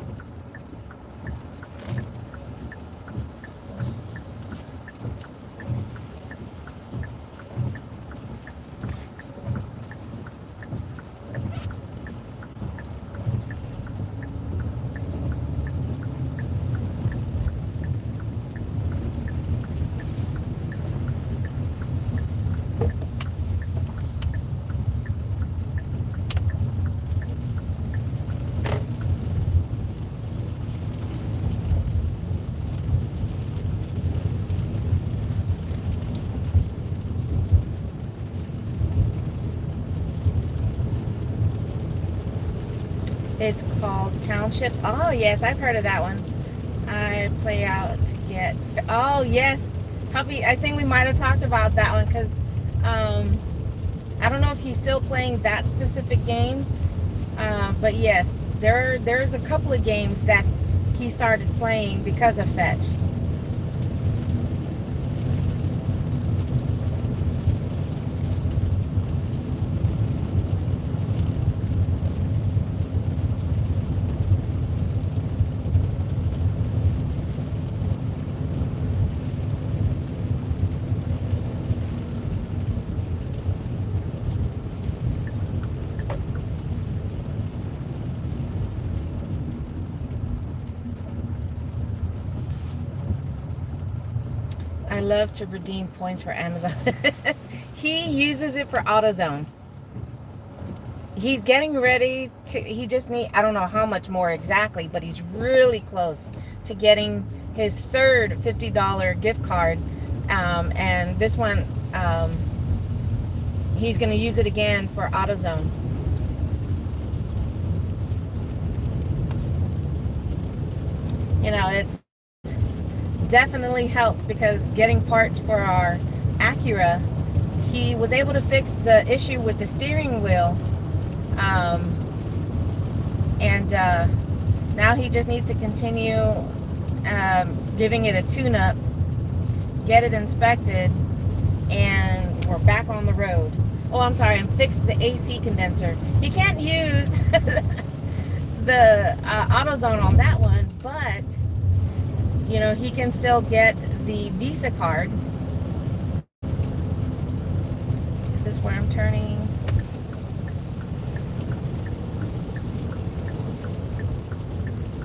It's called Township. Oh, yes, I've heard of that one. I play out to get... Oh, yes. Puppy, I think we might have talked about that one because I don't know if he's still playing that specific game, but yes, there's a couple of games that he started playing because of Fetch. I love to redeem points for Amazon. He uses it for AutoZone. He's getting ready to, he just need, I don't know how much more exactly, but he's really close to getting his third $50 gift card. And this one, he's going to use it again for AutoZone. You know, it's definitely helps because getting parts for our Acura, he was able to fix the issue with the steering wheel, and now he just needs to continue giving it a tune-up, get it inspected, and we're back on the road. Oh, I'm sorry, and fix the AC condenser. He can't use the AutoZone on that one, but you know, he can still get the Visa card. Is this where I'm turning?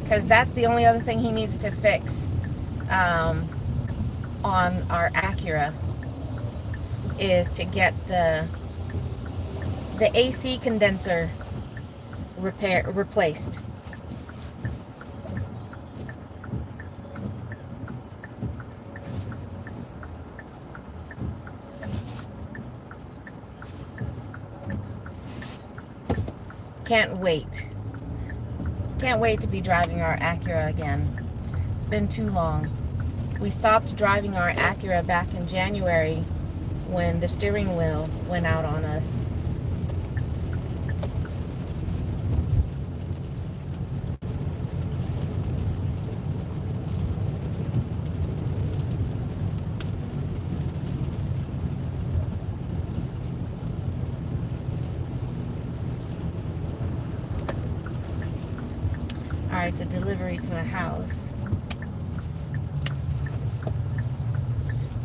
Because that's the only other thing he needs to fix on our Acura, is to get the AC condenser replaced. Can't wait. Can't wait to be driving our Acura again. It's been too long. We stopped driving our Acura back in January when the steering wheel went out on us. Alright, it's a delivery to a house.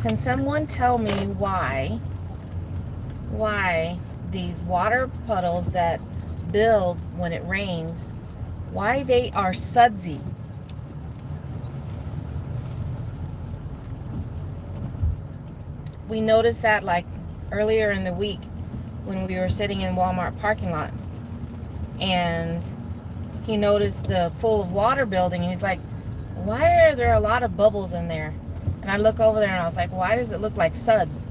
Can someone tell me why these water puddles that build when it rains, why they are sudsy? We noticed that like earlier in the week when we were sitting in Walmart parking lot, and he noticed the pool of water building, and he's like, why are there a lot of bubbles in there? And I look over there and I was like, why does it look like suds?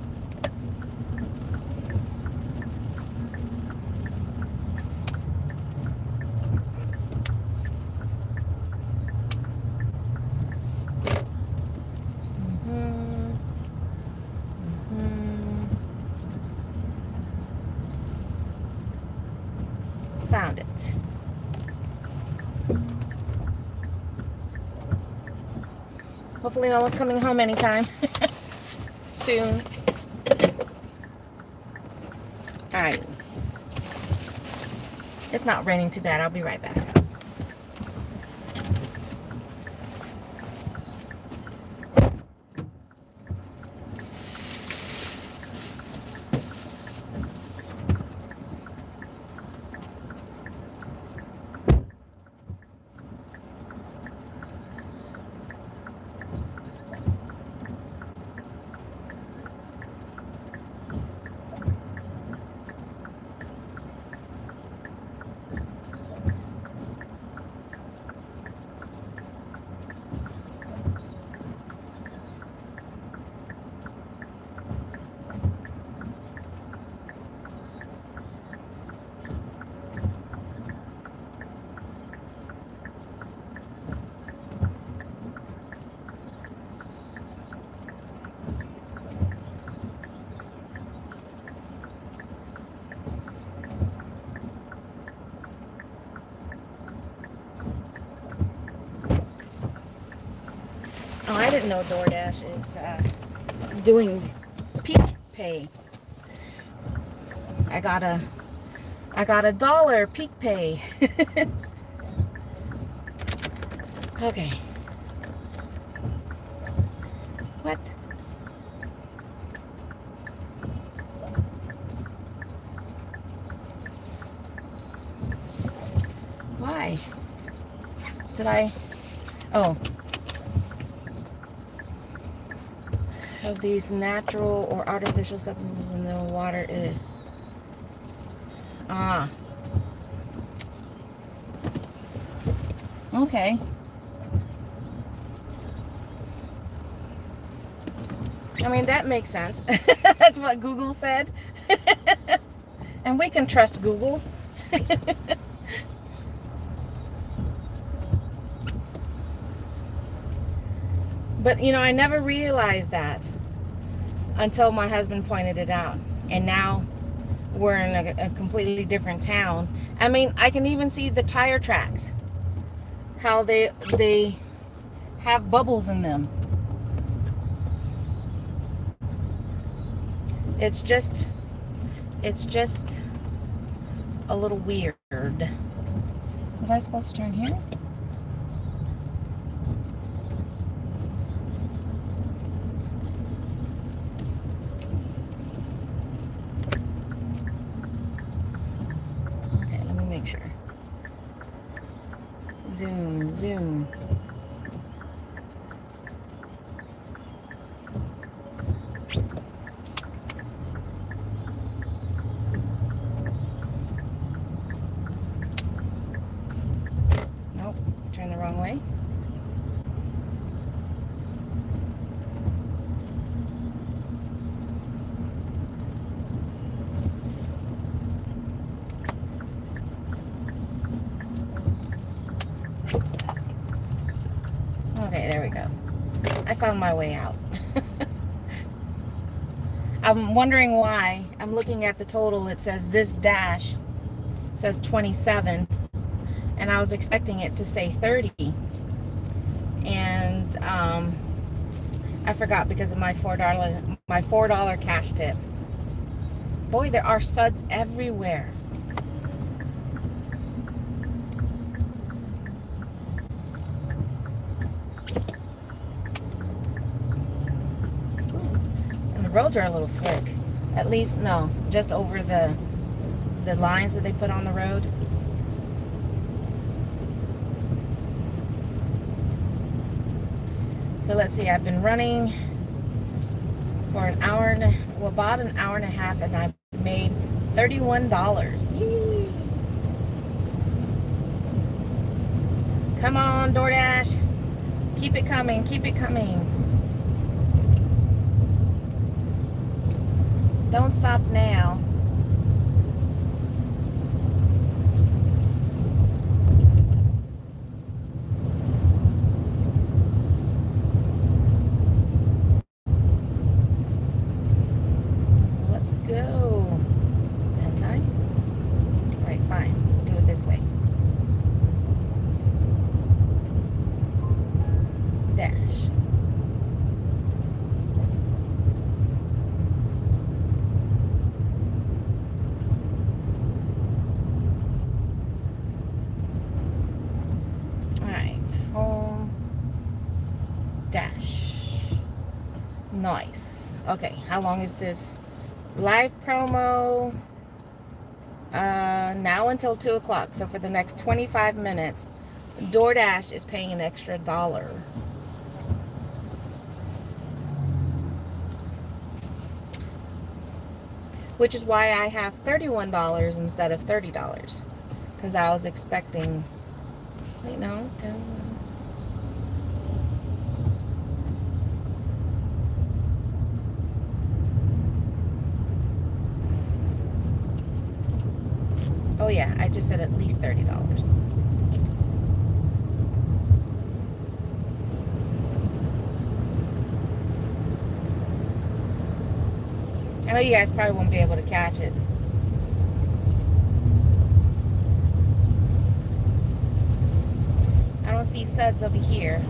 Found it. Hopefully no one's coming home anytime soon. Alright. It's not raining too bad. I'll be right back. Oh, I didn't know DoorDash is doing peak pay. I got a $1 peak pay. Okay. What? Why? Did I? Oh. Of these natural or artificial substances in the water. Ah. Okay. I mean, that makes sense. That's what Google said. And we can trust Google. But, you know, I never realized that until my husband pointed it out. And now we're in a completely different town. I mean, I can even see the tire tracks. How they have bubbles in them. It's just a little weird. Was I supposed to turn here? Okay, let me make sure. Zoom, zoom. Nope, turn the wrong way. Okay, there we go. I found my way out. I'm wondering why. I'm looking at the total. It says this dash says 27, and I was expecting it to say 30. And I forgot because of my $4 cash tip. Boy, there are suds everywhere. Roads are a little slick. At least, no, just over the lines that they put on the road. So let's see, I've been running for about an hour and a half, and I've made $31. Yee. Come on, DoorDash. Keep it coming, keep it coming. Don't stop now. Let's go. That time? All right, fine. Do it this way. Dash. Home dash. Nice. Okay, how long is this live promo? Now until 2 o'clock. So for the next 25 minutes, DoorDash is paying an extra $1. Which is why I have $31 instead of $30. Because I was expecting, wait, no, 10. Oh yeah, I just said at least $30. I know you guys probably won't be able to catch it. I don't see suds over here.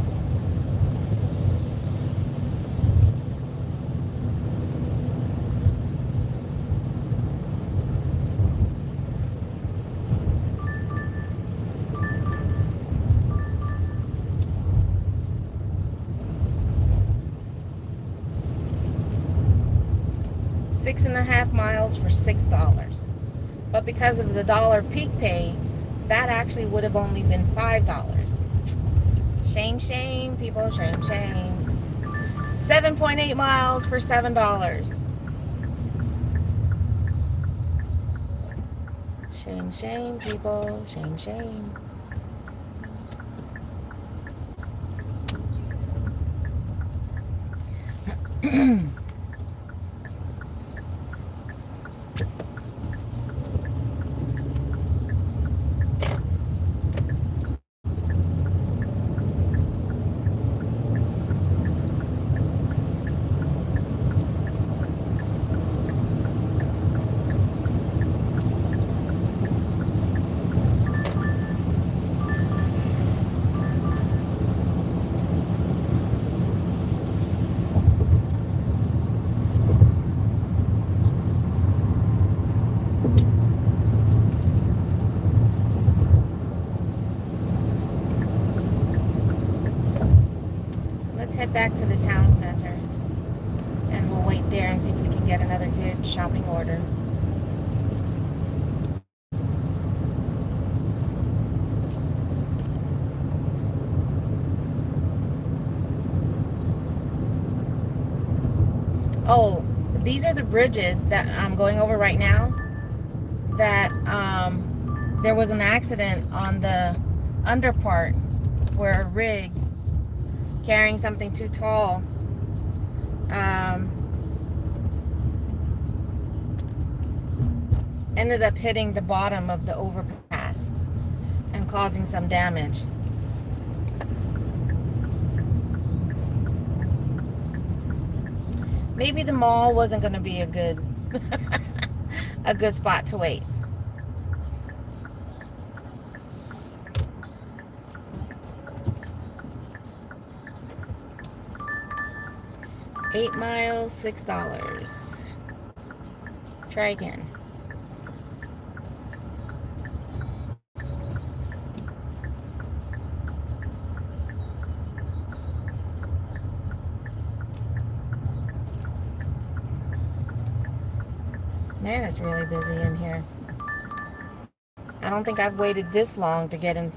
6.5 miles for $6. But because of the dollar peak pay, that actually would have only been $5. Shame, shame, people, shame, shame. 7.8 miles for $7. Shame, shame, people, shame, shame. Let's head back to the town center and we'll wait there and see if we can get another good shopping order. Oh, these are the bridges that I'm going over right now. That there was an accident on the under part where a rig carrying something too tall ended up hitting the bottom of the overpass and causing some damage. Maybe the mall wasn't going to be a good a good spot to wait. $8 miles, $6. Try again. Man, it's really busy in here. I don't think I've waited this long to get in.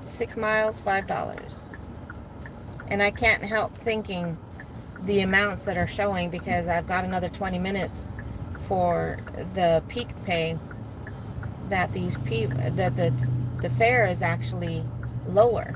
6 miles, $5. And I can't help thinking the amounts that are showing because I've got another 20 minutes for the peak pay that these people, that the fare is actually lower.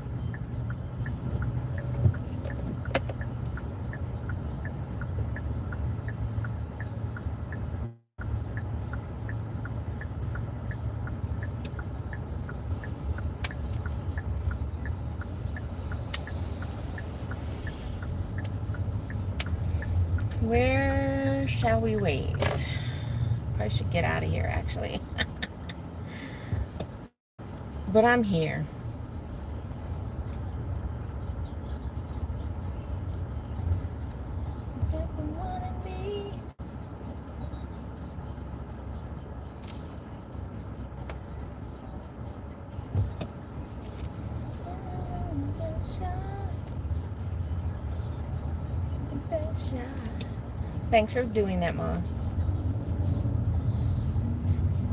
Where shall we wait? Probably should get out of here, actually. But I'm here. Thanks for doing that, Ma.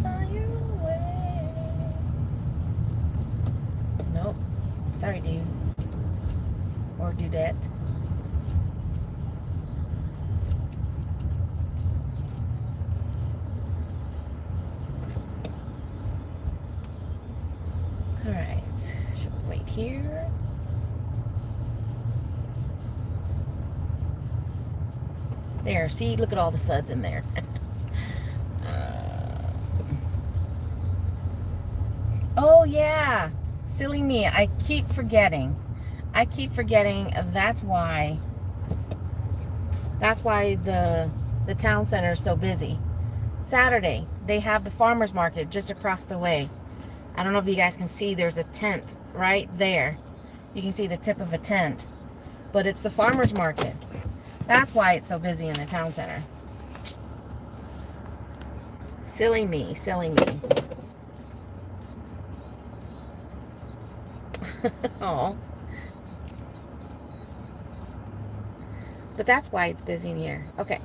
Fire away. Nope. Sorry, dude. Or dudette. Alright. Should we wait here? There, see, look at all the suds in there. Oh yeah, silly me. I keep forgetting. That's why the town center is so busy. Saturday, they have the farmers market just across the way. I don't know if you guys can see, there's a tent right there. You can see the tip of a tent. But it's the farmers market. That's why it's so busy in the town center. Silly me, silly me. Oh. But that's why it's busy in here. Okay.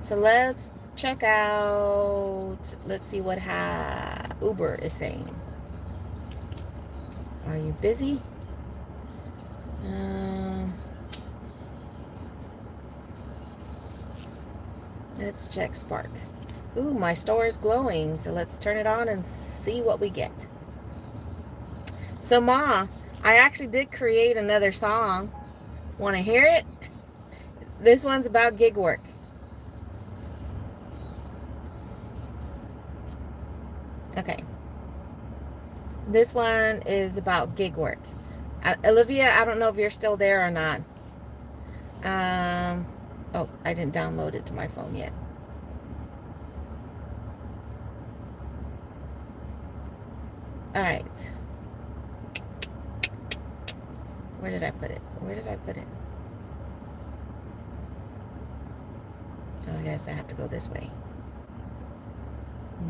So let's check out. Let's see what Uber is saying. Are you busy? Let's check Spark. Ooh, my store is glowing. So let's turn it on and see what we get. So Ma, I actually did create another song. Want to hear it? This one's about gig work. Okay. This one is about gig work. Olivia, I don't know if you're still there or not. Oh, I didn't download it to my phone yet. All right. Where did I put it? Where did I put it? Oh, I guess I have to go this way.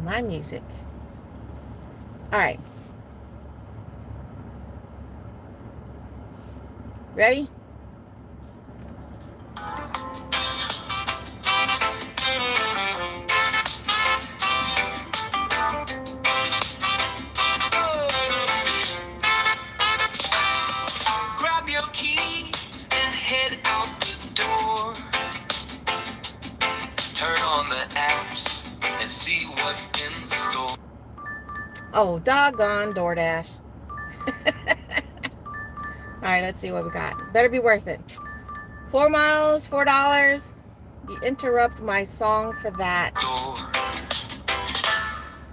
My music. All right. Ready? Grab your keys and head out the door. Turn on the apps and see what's in store. Oh, doggone DoorDash. All right, let's see what we got. Better be worth it. 4 miles, $4. You interrupt my song for that.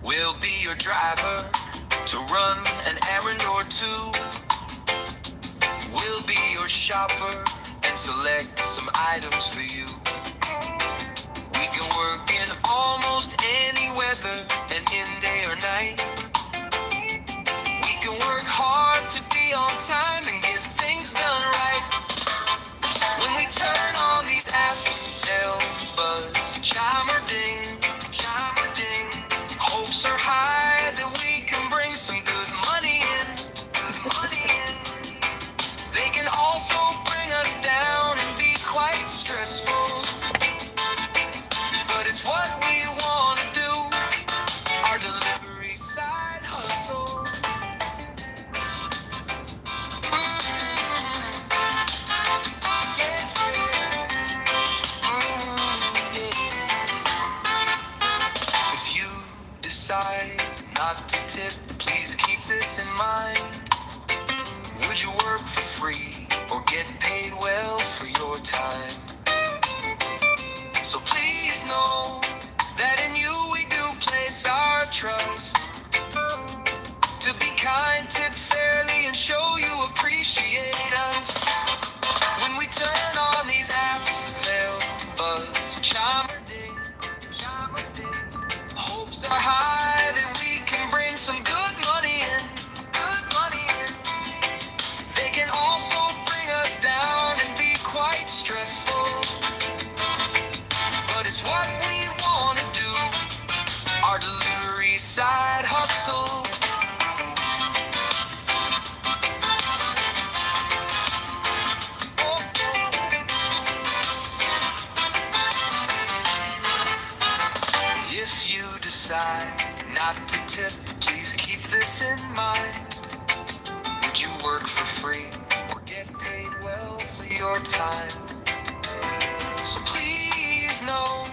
We'll be your driver to run an errand or two. We'll be your shopper and select some items for you. We can work in almost any weather and in day or night. We can work hard to be on time and get things done right. When we turn on these apps, they'll buzz, chime or ding, chime or ding. Hopes are high that we can bring some good money in, good money in. They can also bring us down and be quite stressful. But it's what we want to do, our delivery side hustle. If you decide not to tip, please keep this in mind. Would you work for free or get paid well for your time? So please know that in you we do place our trust. To be kind, tip fairly, and show you appreciate us. When we turn on these apps, they'll buzz, chime or ding, chime or ding. Hopes are high that we can bring some good money in, good money in. They can also bring us down and be quite stressful. But it's what we want to do, our delivery side hustle. If you decide not to tip, please keep this in mind. Would you work for free or get paid well for your time? So please know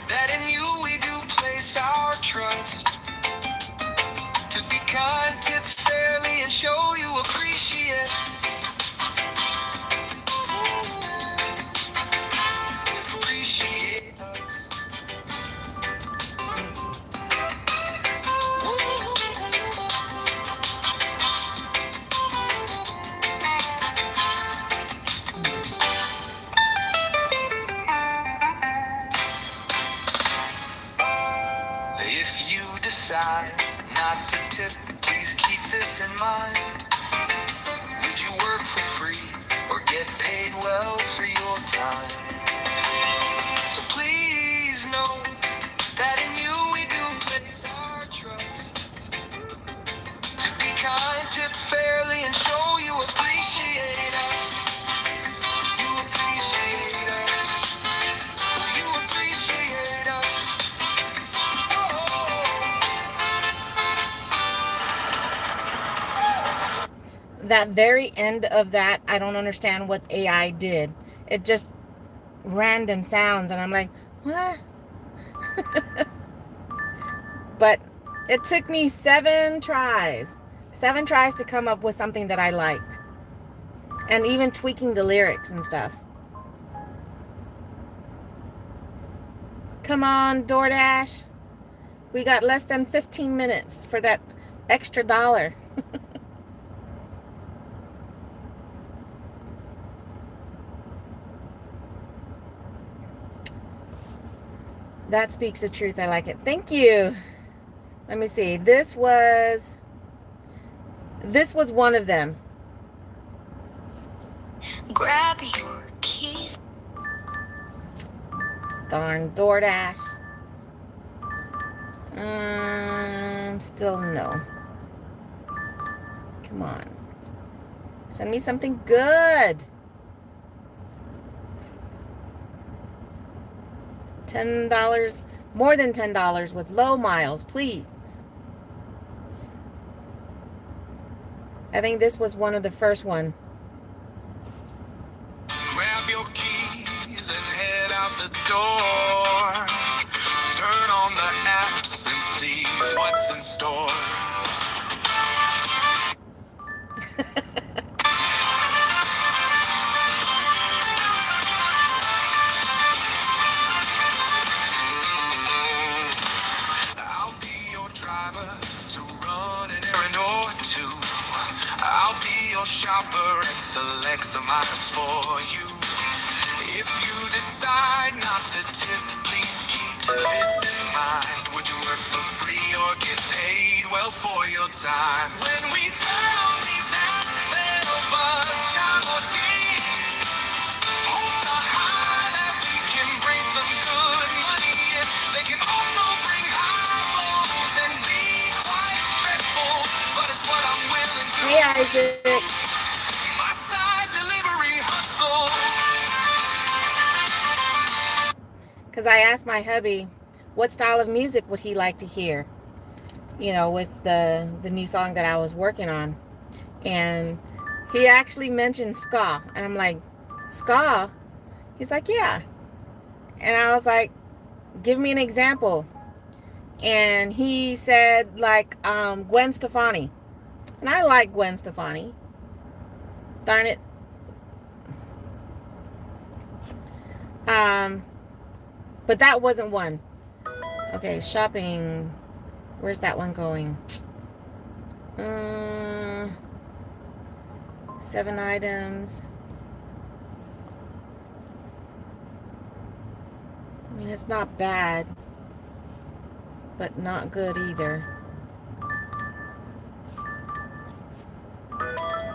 that in you we do place our trust. To be kind, tip fairly, and show you appreciate us. Appreciate us. If you decide not to tip, please keep this in mind. Would you work for free or get paid well for your time? So please know that in you we do place our trust. To be kind, tip fairly, and show you appreciate us. You appreciate us. You appreciate that very end of that, I don't understand what AI did. It just random sounds, and I'm like, what? But it took me 7 tries to come up with something that I liked, and even tweaking the lyrics and stuff. Come on, DoorDash. We got less than 15 minutes for that extra $1. That speaks the truth. I like it. Thank you. Let me see. This was one of them. Grab your keys. Darn DoorDash. Still no. Come on. Send me something good. $10, more than $10 with low miles, please. I think this was one of the first one. Grab your keys and head out the door. Turn on the apps and see what's in store. I'll be your driver to run an errand or two. I'll be your shopper and select some items for you. If you decide not to tip, please keep this in mind. Would you work for free or get paid well for your time? When we turn on these apps, they'll buzz, chime or ding. Hopes are high that we can bring some good money in. They can also bring high lows and be quite stressful, but it's what I'm willing to do. Hey, Isaac. My side delivery hustle. Because I asked my hubby what style of music would he like to hear, you know, with the new song that I was working on. And he actually mentioned ska. And I'm like, ska? He's like, yeah. And I was like, give me an example. And he said, like, Gwen Stefani. And I like Gwen Stefani. Darn it. But that wasn't one. Okay, shopping. Where's that one going? 7 items. I mean, it's not bad, but not good either.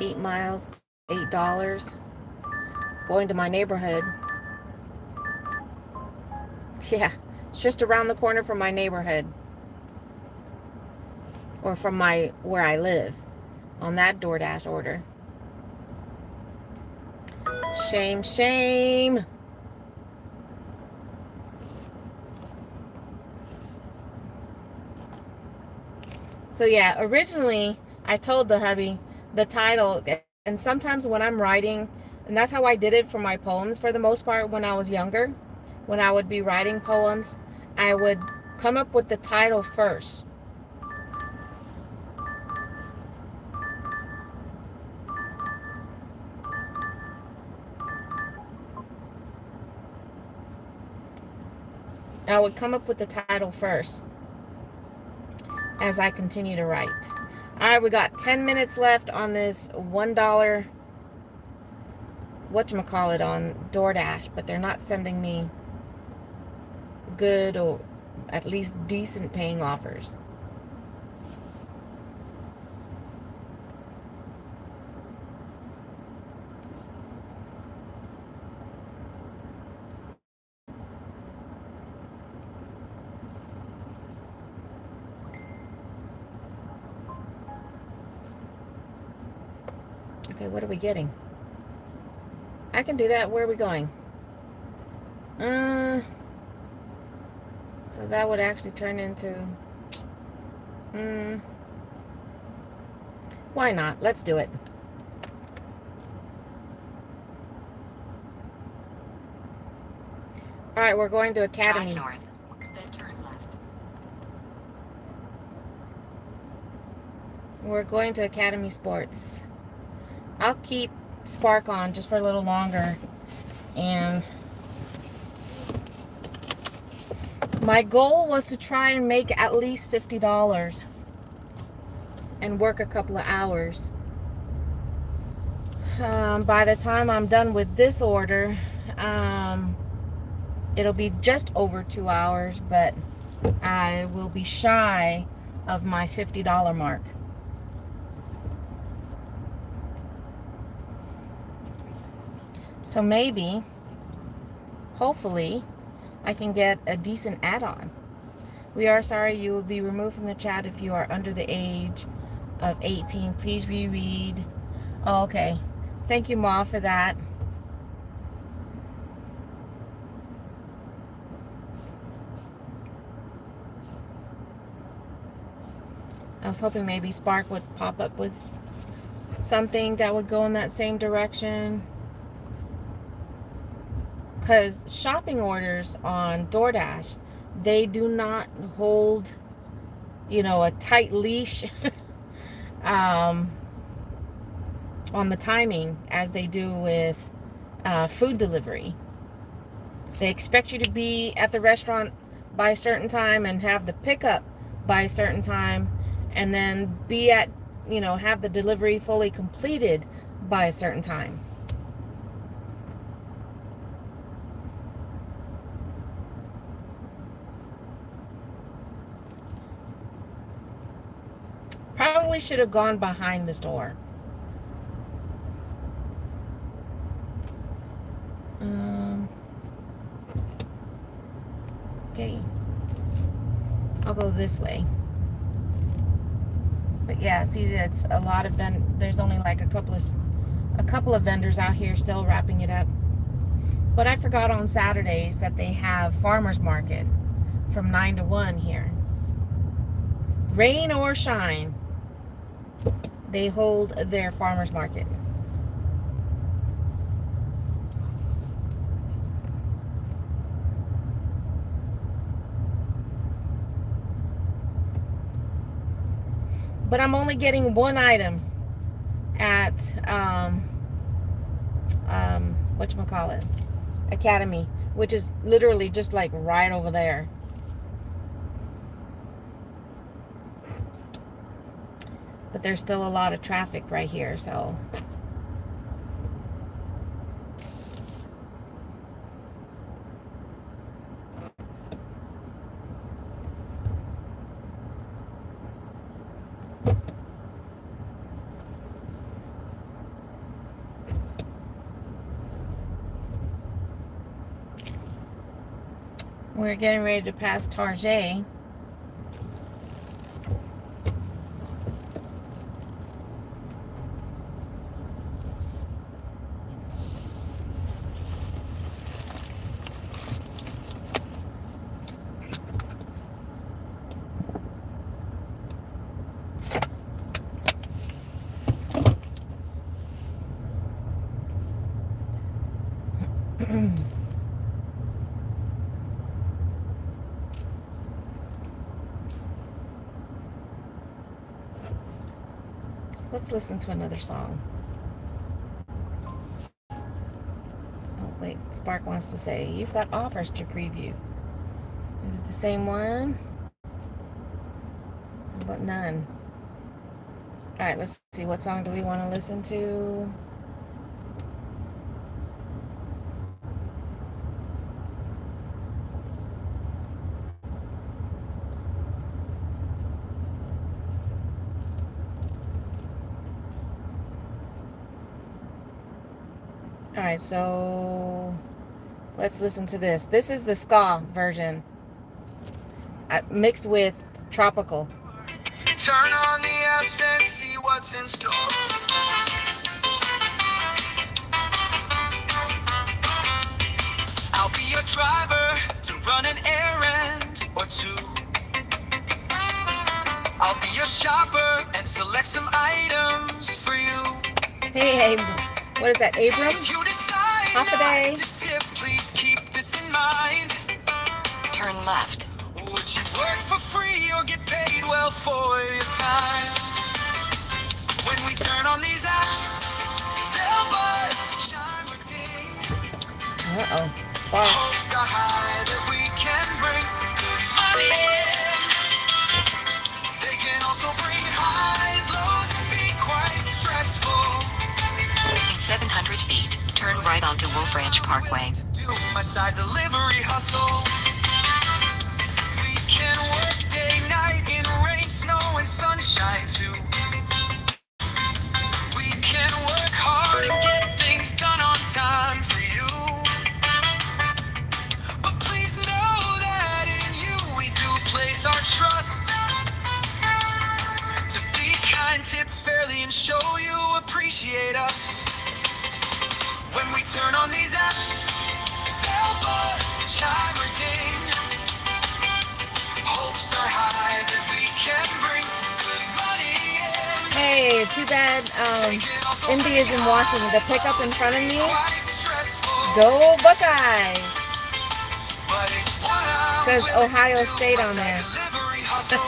8 miles, $8. It's going to my neighborhood. Yeah, it's just around the corner from my neighborhood. Or from where I live. On that DoorDash order. Shame, shame. So yeah, originally I told the hubby the title, and sometimes when I'm writing, and that's how I did it for my poems for the most part when I was younger. When I would be writing poems, I would come up with the title first. I would come up with the title first as I continue to write. All right, we got 10 minutes left on this $1, whatchamacallit, on DoorDash, but they're not sending me good or at least decent paying offers. Okay, what are we getting? I can do that. Where are we going? So that would actually turn into... why not? Let's do it. All right, we're going to Academy. Drive north, then turn left. We're going to Academy Sports. I'll keep Spark on just for a little longer. And my goal was to try and make at least $50 and work a couple of hours. By the time I'm done with this order, it'll be just over 2 hours, but I will be shy of my $50 mark. So maybe, hopefully, I can get a decent add-on. We are sorry you will be removed from the chat if you are under the age of 18. Please reread. Oh, okay. Thank you, Ma, for that. I was hoping maybe Spark would pop up with something that would go in that same direction. Because shopping orders on DoorDash, they do not hold, a tight leash on the timing as they do with food delivery. They expect you to be at the restaurant by a certain time and have the pickup by a certain time, and then be at, have the delivery fully completed by a certain time. Probably should have gone behind this door. Okay. I'll go this way. But yeah, see, it's a lot of there's only like a couple of vendors out here still wrapping it up. But I forgot on Saturdays that they have farmers market from 9 to 1 here. Rain or shine, they hold their farmers market. But I'm only getting one item at whatchamacallit, Academy, which is literally just like right over there. But there's still a lot of traffic right here, so we're getting ready to pass Target. Let's listen to another song. Oh, wait. Spark wants to say, you've got offers to preview. Is it the same one? But none. All right, let's see. What song do we want to listen to? All right, so let's listen to this. This is the ska version mixed with tropical. Turn on the apps and see what's in store. I'll be your driver to run an errand or two. I'll be your shopper and select some items for you. Hey, what is that, Abram? If you decide Half a day. not to tip, please keep this in mind. mind? Turn left. Would you work for free or get paid well for your time? When we turn on these apps, they'll buzz, chime or ding. Uh-oh. Spark. Hopes are high that we can bring some good money in. They can also bring highs, lows, and be quite stressful. In 700 feet, turn right onto Wolf Ranch Parkway. To do my side delivery hustle. We can work day, night, in rain, snow, and sunshine too. We can work hard and get things done on time for you. But please know that in you we do place our trust. To be kind, tip fairly, and show you appreciate us. When we turn on these apps, they'll buzz, chime or ding. Hopes are high that we can bring some good money in. Hey, too bad Indy is in Washington. The pickup in front of me. Quite stressful, Go Buckeyes! but it's what I'm Says willing to Ohio do, State my on side there. delivery hustle.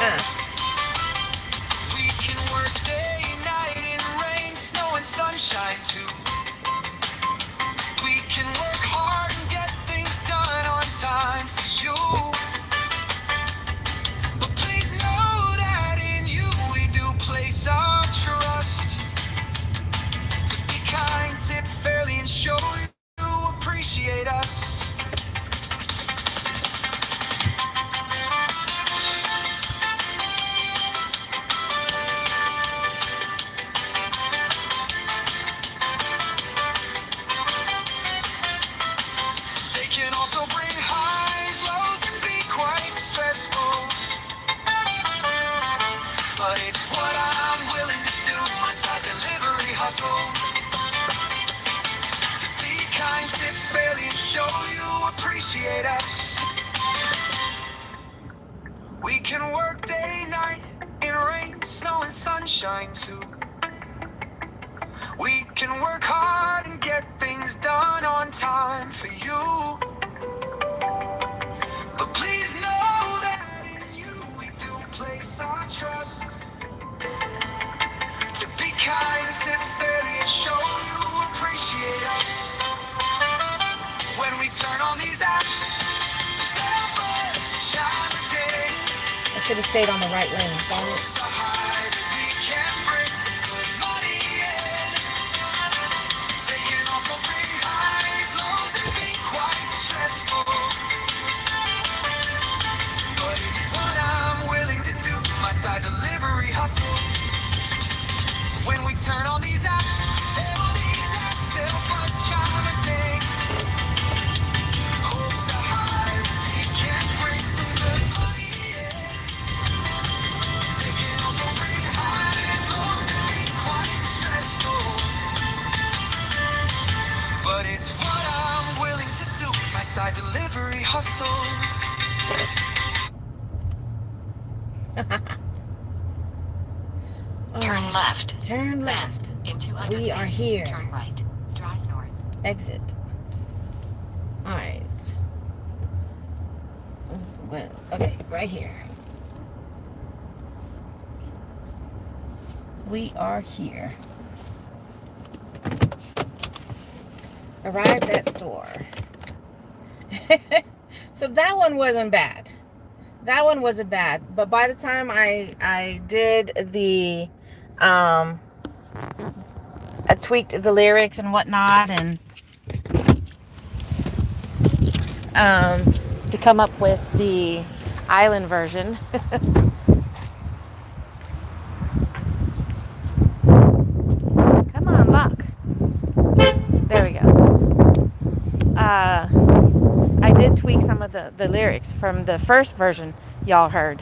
We can work day, night, in rain, snow, and sunshine too. We can work hard and get things done on time for you. But please know that in you we do place our trust. To be kind, tip fairly, and show you appreciate us. They can also bring highs, lows, and be quite stressful. But it's what I'm willing to do, my side delivery hustle. To be kind, tip fairly, and show you appreciate us. We can work day, night, in rain, snow, and sunshine too. We can work hard and get things done on time for you. But please know that in you we do place our trust. To be kind, tip fairly, and show you appreciate us. When we turn on these apps, they'll buzz, chime or ding. I should have stayed on the right lane. Darn it. Hopes are high that we can bring some good money in. They can also bring highs, lows, and be quite stressful. But it's what I'm willing to do, my side delivery hustle. When we turn on these apps, they'll buzz, chime or ding. Hopes are high that we can bring some good money in. They can also bring highs, lows, and be quite stressful. But it's what I'm willing to do, my side delivery hustle. Turn left. Turn Then, left. in 200 We are feet, here. turn right. Drive north. Exit. Alright. Okay, right here. We are here. Arrived at store. So that one wasn't bad. That one wasn't bad. But by the time I did the I tweaked the lyrics and whatnot, and to come up with the island version. Come on, lock. There we go. I did tweak some of the lyrics from the first version y'all heard.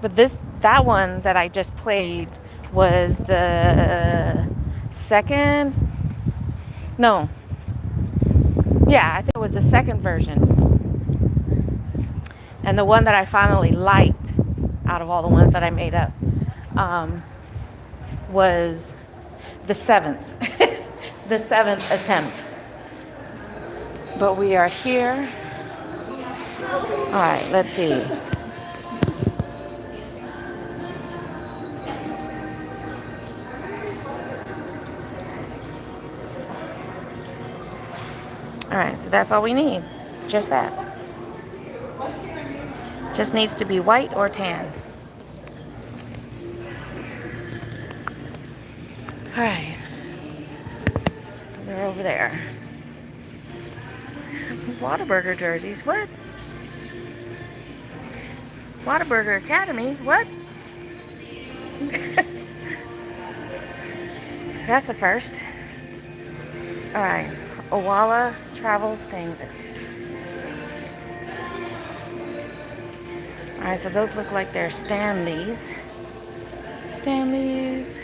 But that one that I just played was the second. No. Yeah, I think it was the second version. And the one that I finally liked out of all the ones that I made up was the seventh. The seventh attempt. But we are here. All right, let's see. All right, so that's all we need. Just that. Just needs to be white or tan. All right. They're over there. Whataburger jerseys. What? Whataburger Academy. What? That's a first. All right. Owala Travel Stainless. All right, so those look like they're Stanleys. Stanleys.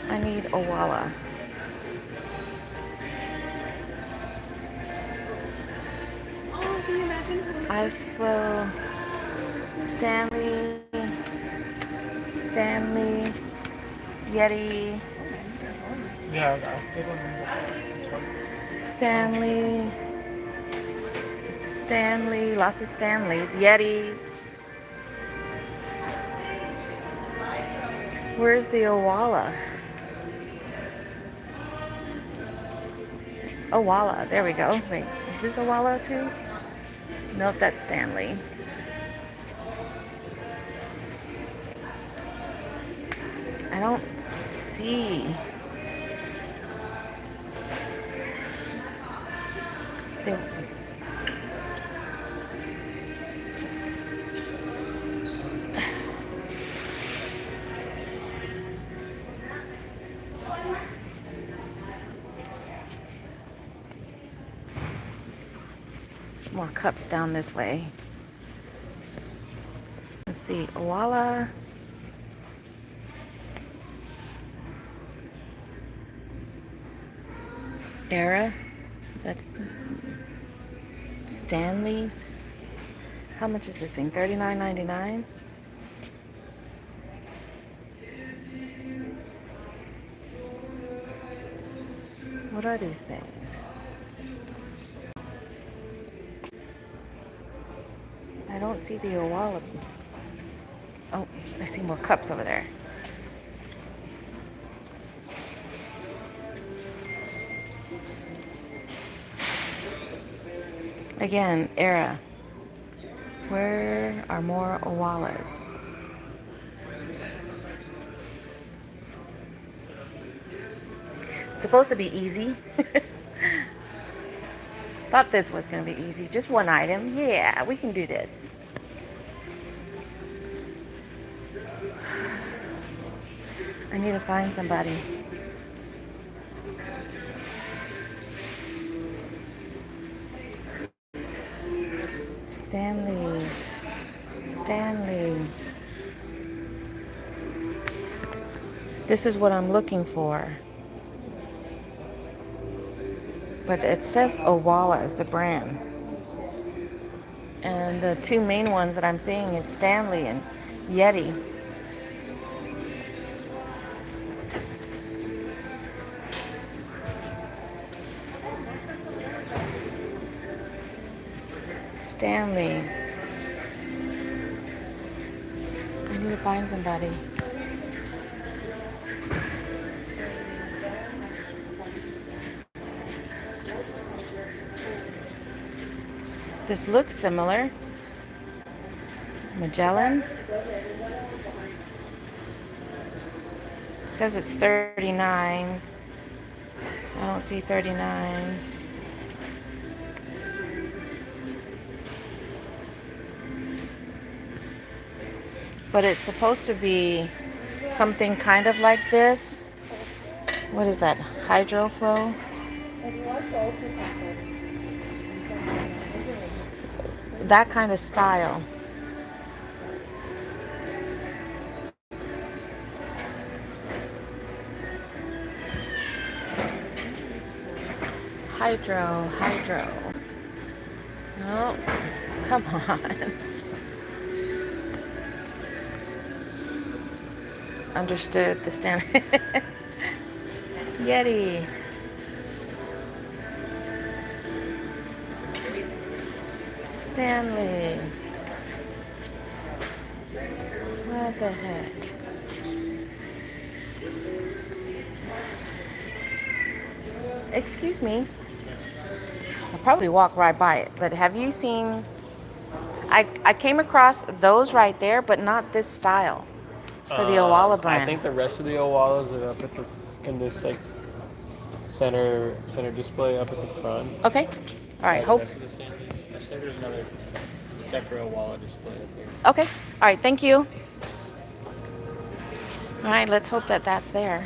I need Owala. Oh, can you imagine? Ice Flow. Stanley. Stanley. Yeti. Stanley. Stanley. Lots of Stanleys. Yetis. Where's the Owala? Owala. There we go. Wait, is this Owala too? Nope, that's Stanley. I don't see. They... More cups down this way. Let's see, Owala. Era. That's Stanley's. How much is this thing? $39.99. What are these things? I don't see the Owala. Oh, I see more cups over there. Again, Era. Where are more Owalas? It's supposed to be easy. Thought this was going to be easy. Just one item. Yeah, we can do this. I need to find somebody. Stanley's. Stanley. This is what I'm looking for. But it says Owala is the brand. And the two main ones that I'm seeing is Stanley and Yeti. Stanley's. I need to find somebody. This looks similar. Magellan. It says it's 39. I don't see 39. But it's supposed to be something kind of like this. What is that? Hydroflow? That kind of style. Hydro. Oh, come on. Understood the stand. Yeti. Stanley. What the heck? Excuse me. I'll probably walk right by it, but have you seen... I came across those right there, but not this style for the Owala brand. I think the rest of the Owalas are up at the in this like center display up at the front. Okay. All right. The Hope. rest of the Stanleys. I think there's another separate Owala display up here. Okay. All right. Thank you. All right. Let's hope that that's there.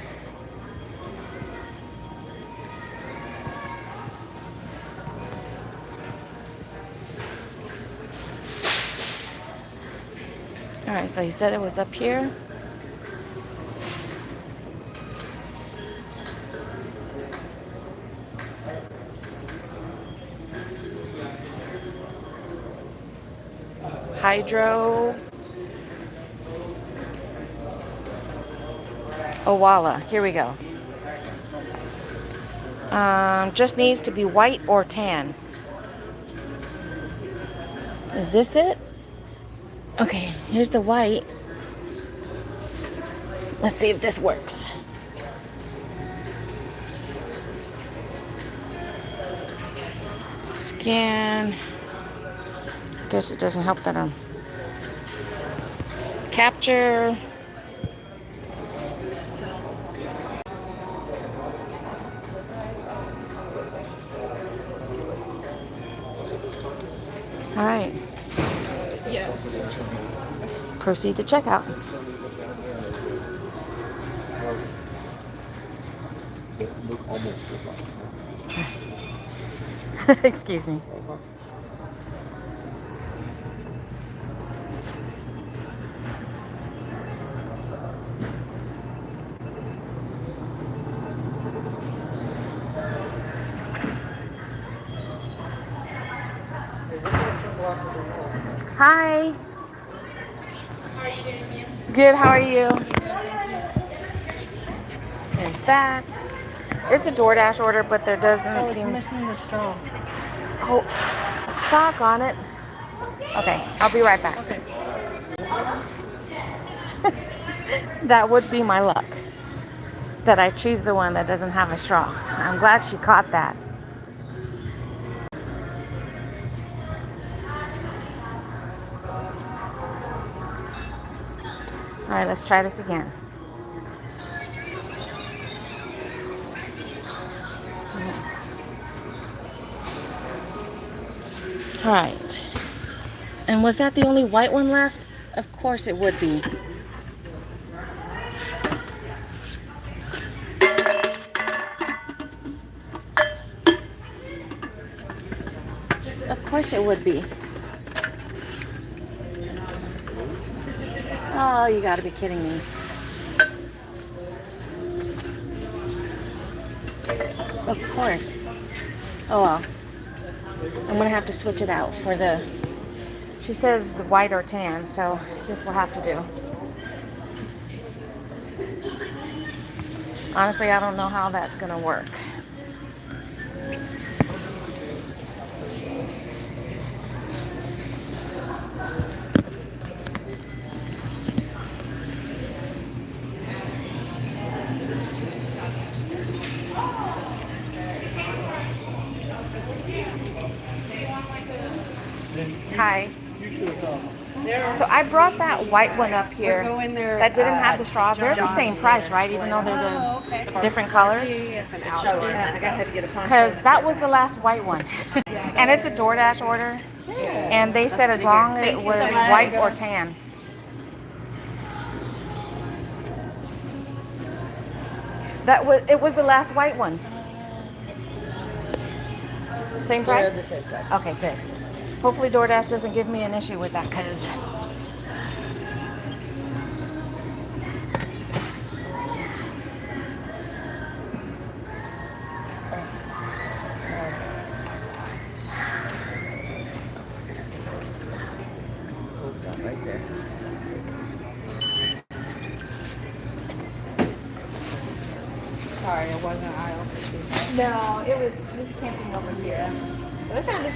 All right. So he said it was up here. Hydro Owala. Here we go. Just needs to be white or tan. Is this it? Okay, here's the white. Let's see if this works. Scan. Guess it doesn't help that I'm capture. All right. Yeah. Proceed to checkout. Excuse me. Hi. How are you doing, ma'am? Good, how are you? There's that. It's a DoorDash order, but there doesn't seem... missing the straw. Oh, stock on it. Okay, I'll be right back. Okay. That would be my luck. That I choose the one that doesn't have a straw. I'm glad she caught that. All right, let's try this again. All right. And was that the only white one left? Of course it would be. Of course it would be. Oh, you gotta be kidding me. Of course. Oh well. I'm gonna have to switch it out for the... She says the white or tan, so I guess we'll have to do. Honestly, I don't know how that's gonna work. Hi. So I brought that white one up here that didn't have the straw. They're the same price, right? Even though they're the different colors. Because that was the last white one. And it's a DoorDash order. And they said as long as it was white or tan. It was the last white one. Same price? The same price. Okay, good. Hopefully DoorDash doesn't give me an issue with that, because Right there. Sorry, it wasn't aisle 55. no, it was camping over here. But I found it.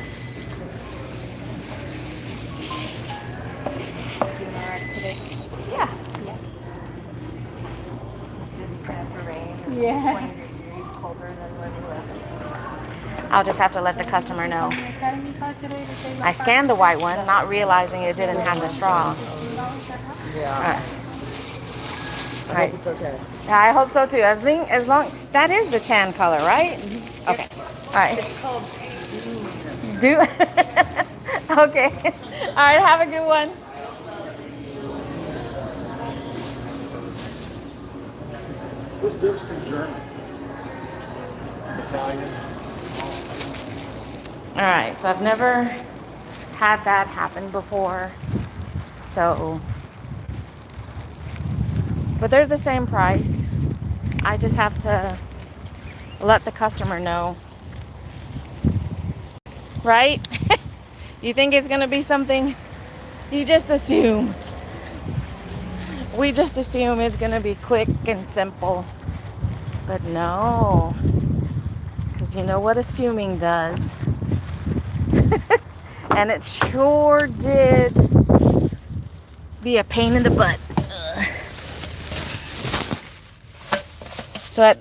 Yeah. 20 degrees colder than when we left. I'll just have to let the customer know. I scanned the white one, not realizing it didn't have the straw. Yeah. I Right. hope it's okay. Yeah, I hope so too. As long that is the tan color, right? Okay. All right. It's called Do. Okay. All right. Have a good one. What's the difference in German? Italian. All right. So I've never had that happen before. So, but they're the same price. I just have to let the customer know. Right? You think it's gonna be something, you just assume. We just assume it's gonna be quick and simple. But no. Because you know what assuming does. And it sure did be a pain in the butt. Ugh. So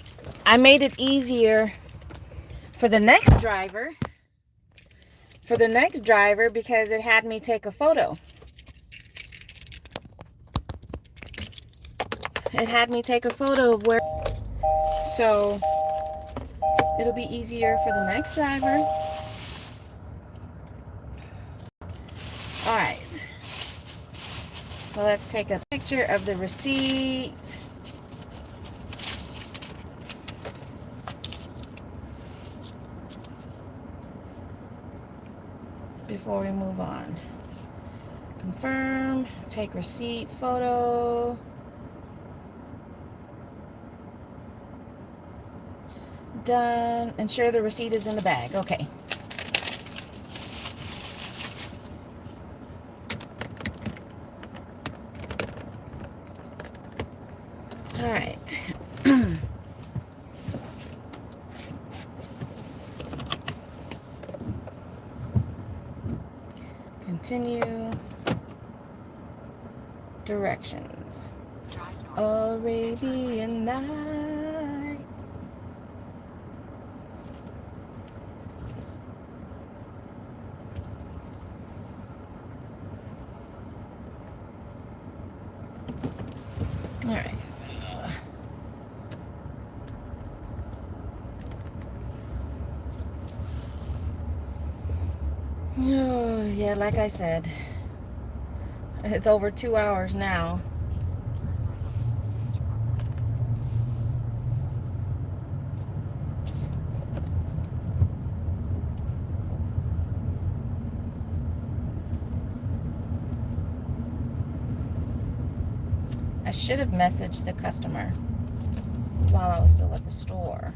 I made it easier for the next driver. Because it had me take a photo. It had me take a photo of where. So it'll be easier for the next driver. All right. So let's take a picture of the receipt. Before we move on. Confirm, take receipt, photo. Done. Ensure the receipt is in the bag. Okay. All right. Continue. Directions. Arabian Nights. All right. Oh, yeah, like I said, it's over 2 hours now. I should have messaged the customer while I was still at the store.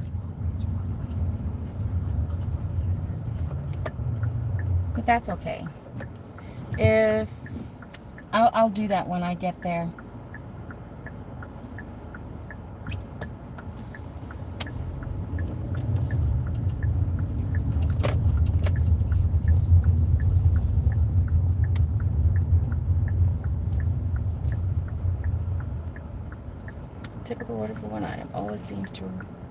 But that's okay. If I'll do that when I get there. Typical order for one item always seems to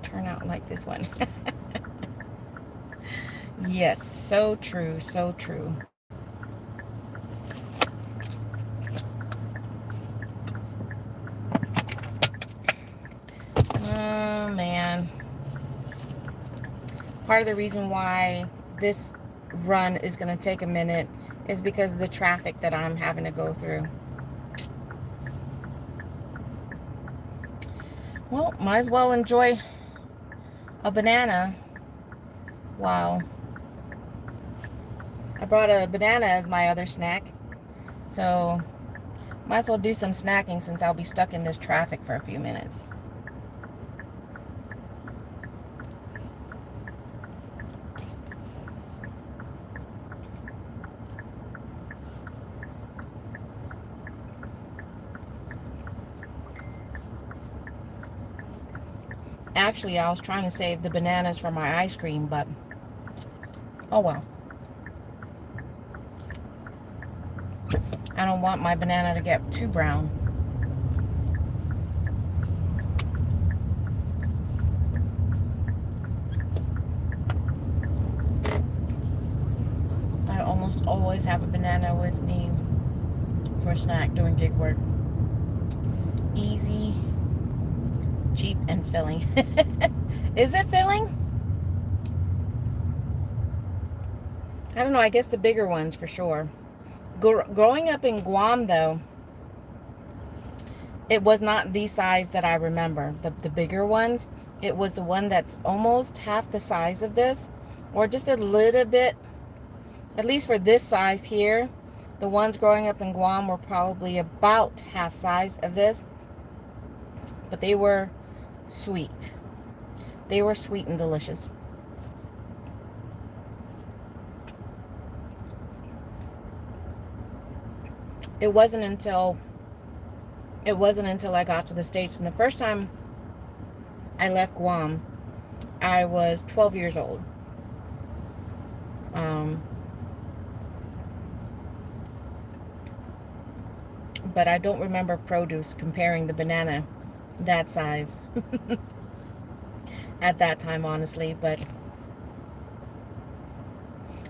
turn out like this one. Yes, so true, so true. Oh man. Part of the reason why this run is going to take a minute is because of the traffic that I'm having to go through. Well, might as well enjoy a banana while I brought a banana as my other snack. So might as well do some snacking since I'll be stuck in this traffic for a few minutes. Actually, I was trying to save the bananas for my ice cream, but oh well. I don't want my banana to get too brown. almost always have a banana with me for a snack during gig work. Easy, cheap, and filling. Is it filling? I don't know. I guess the bigger ones for sure. Growing up in Guam, though, it was not the size that I remember. The bigger ones, it was the one that's almost half the size of this, or just a little bit, at least for this size here. The ones growing up in Guam were probably about half size of this, but they were sweet. They were sweet and delicious. It wasn't until I got to the States, and the first time I left Guam, I was 12 years old. But I don't remember produce comparing the banana that size at that time, honestly. But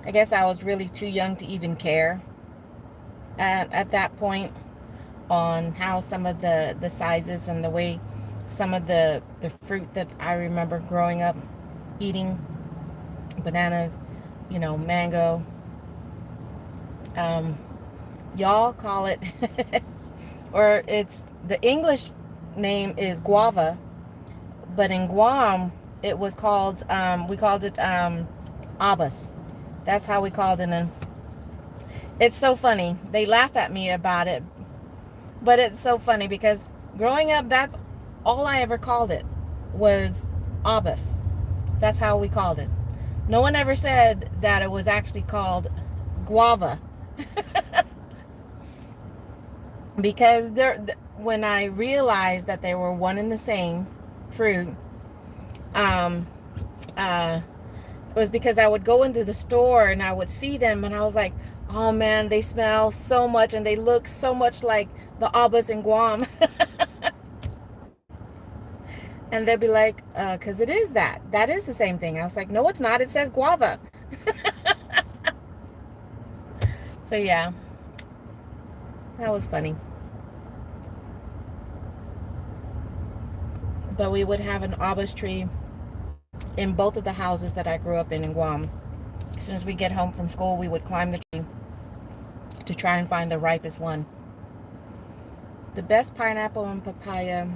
I guess I was really too young to even care at that point on how some of the sizes and the way some of the fruit that I remember growing up eating, bananas, you know, mango. Y'all call it, or it's, the English name is guava, but in Guam it was called, we called it abas. That's how we called it. And it's so funny. They laugh at me about it, but it's so funny because growing up, that's all I ever called it, was abas. That's how we called it. No one ever said that it was actually called guava. Because when I realized that they were one and the same fruit, it was because I would go into the store and I would see them and I was like, oh man, they smell so much and they look so much like the abas in Guam. And they'd be like, because it is that. That is the same thing. I was like, no, it's not. It says guava. So yeah, that was funny. But we would have an abas tree in both of the houses that I grew up in Guam. As soon as we get home from school, we would climb the tree to try and find the ripest one. The best pineapple and papaya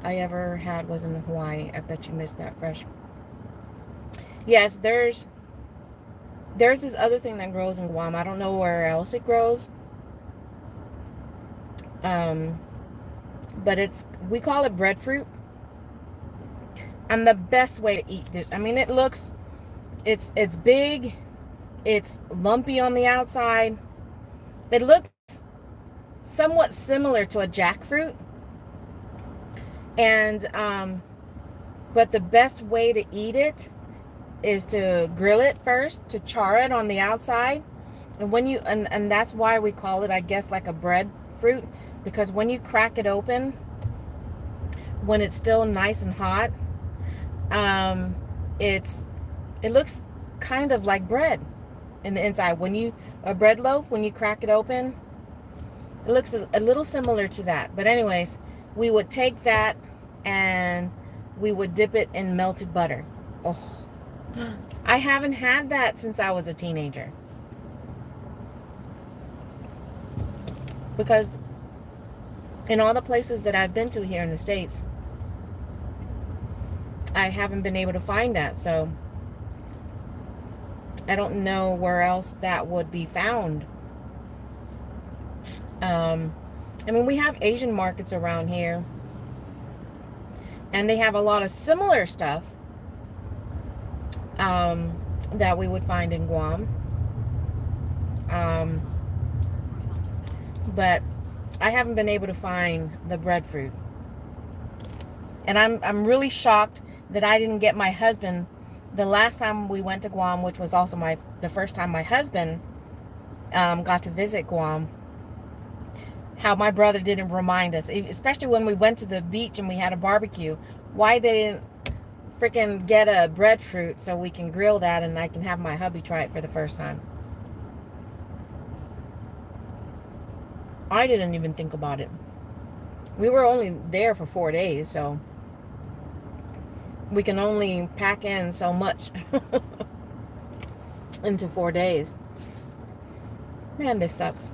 I ever had was in Hawaii. I bet you missed that, Fresh. Yes, there's this other thing that grows in Guam. I don't know where else it grows. But we call it breadfruit. And the best way to eat this, I mean, it's big, it's lumpy on the outside. It looks somewhat similar to a jackfruit. And but the best way to eat it is to grill it first, to char it on the outside. And when you and that's why we call it, I guess, like a breadfruit, because when you crack it open, when it's still nice and hot, it looks kind of like bread in the inside. A bread loaf, when you crack it open, it looks a little similar to that. But anyways, we would take that and we would dip it in melted butter. Oh, I haven't had that since I was a teenager. Because in all the places that I've been to here in the States, I haven't been able to find that. So I don't know where else that would be found. I mean, we have Asian markets around here, and they have a lot of similar stuff that we would find in Guam. But I haven't been able to find the breadfruit. And I'm really shocked that I didn't get my husband the last time we went to Guam, which was also the first time my husband got to visit Guam. How my brother didn't remind us, especially when we went to the beach and we had a barbecue, why they didn't freaking get a breadfruit so we can grill that and I can have my hubby try it for the first time. I didn't even think about it. We were only there for 4 days, so we can only pack in so much into 4 days. Man, this sucks.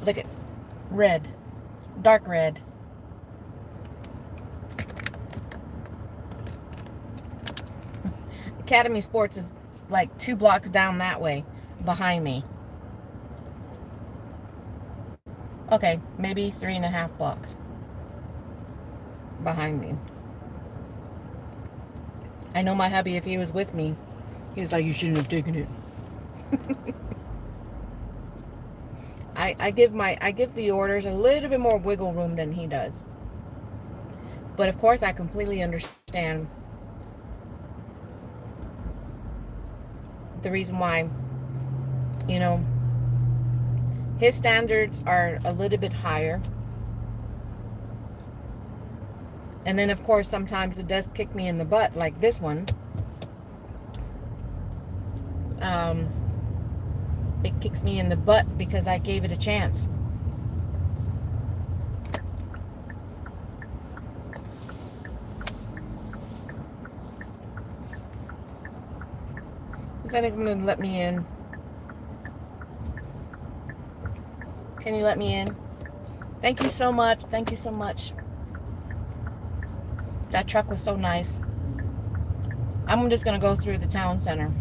Look at red, dark red. Academy Sports is like 2 blocks down that way behind me. Okay, maybe 3.5 blocks behind me. I know my hubby, if he was with me, he was like, you shouldn't have taken it. I give the orders a little bit more wiggle room than he does. But of course I completely understand the reason why, you know, his standards are a little bit higher. And then of course sometimes it does kick me in the butt, like this one. It kicks me in the butt because I gave it a chance. Is anyone going to let me in? Can you let me in? Thank you so much. Thank you so much. That truck was so nice. I'm just going to go through the town center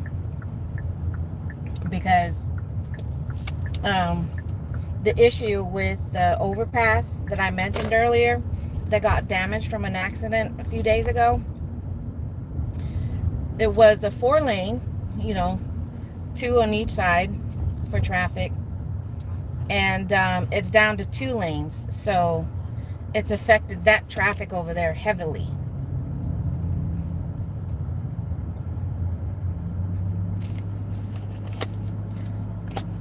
because the issue with the overpass that I mentioned earlier that got damaged from an accident a few days ago. It was a 4-lane, you know, 2 on each side for traffic. And it's down to 2 lanes. So it's affected that traffic over there heavily.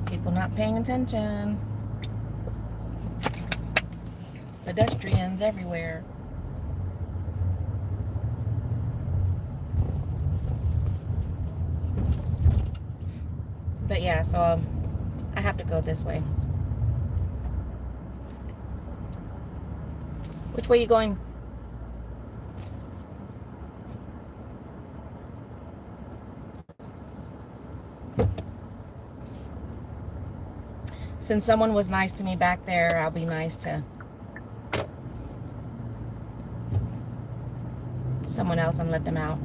People not paying attention. Pedestrians everywhere. But yeah, so I have to go this way. Which way are you going? Since someone was nice to me back there, I'll be nice to someone else and let them out.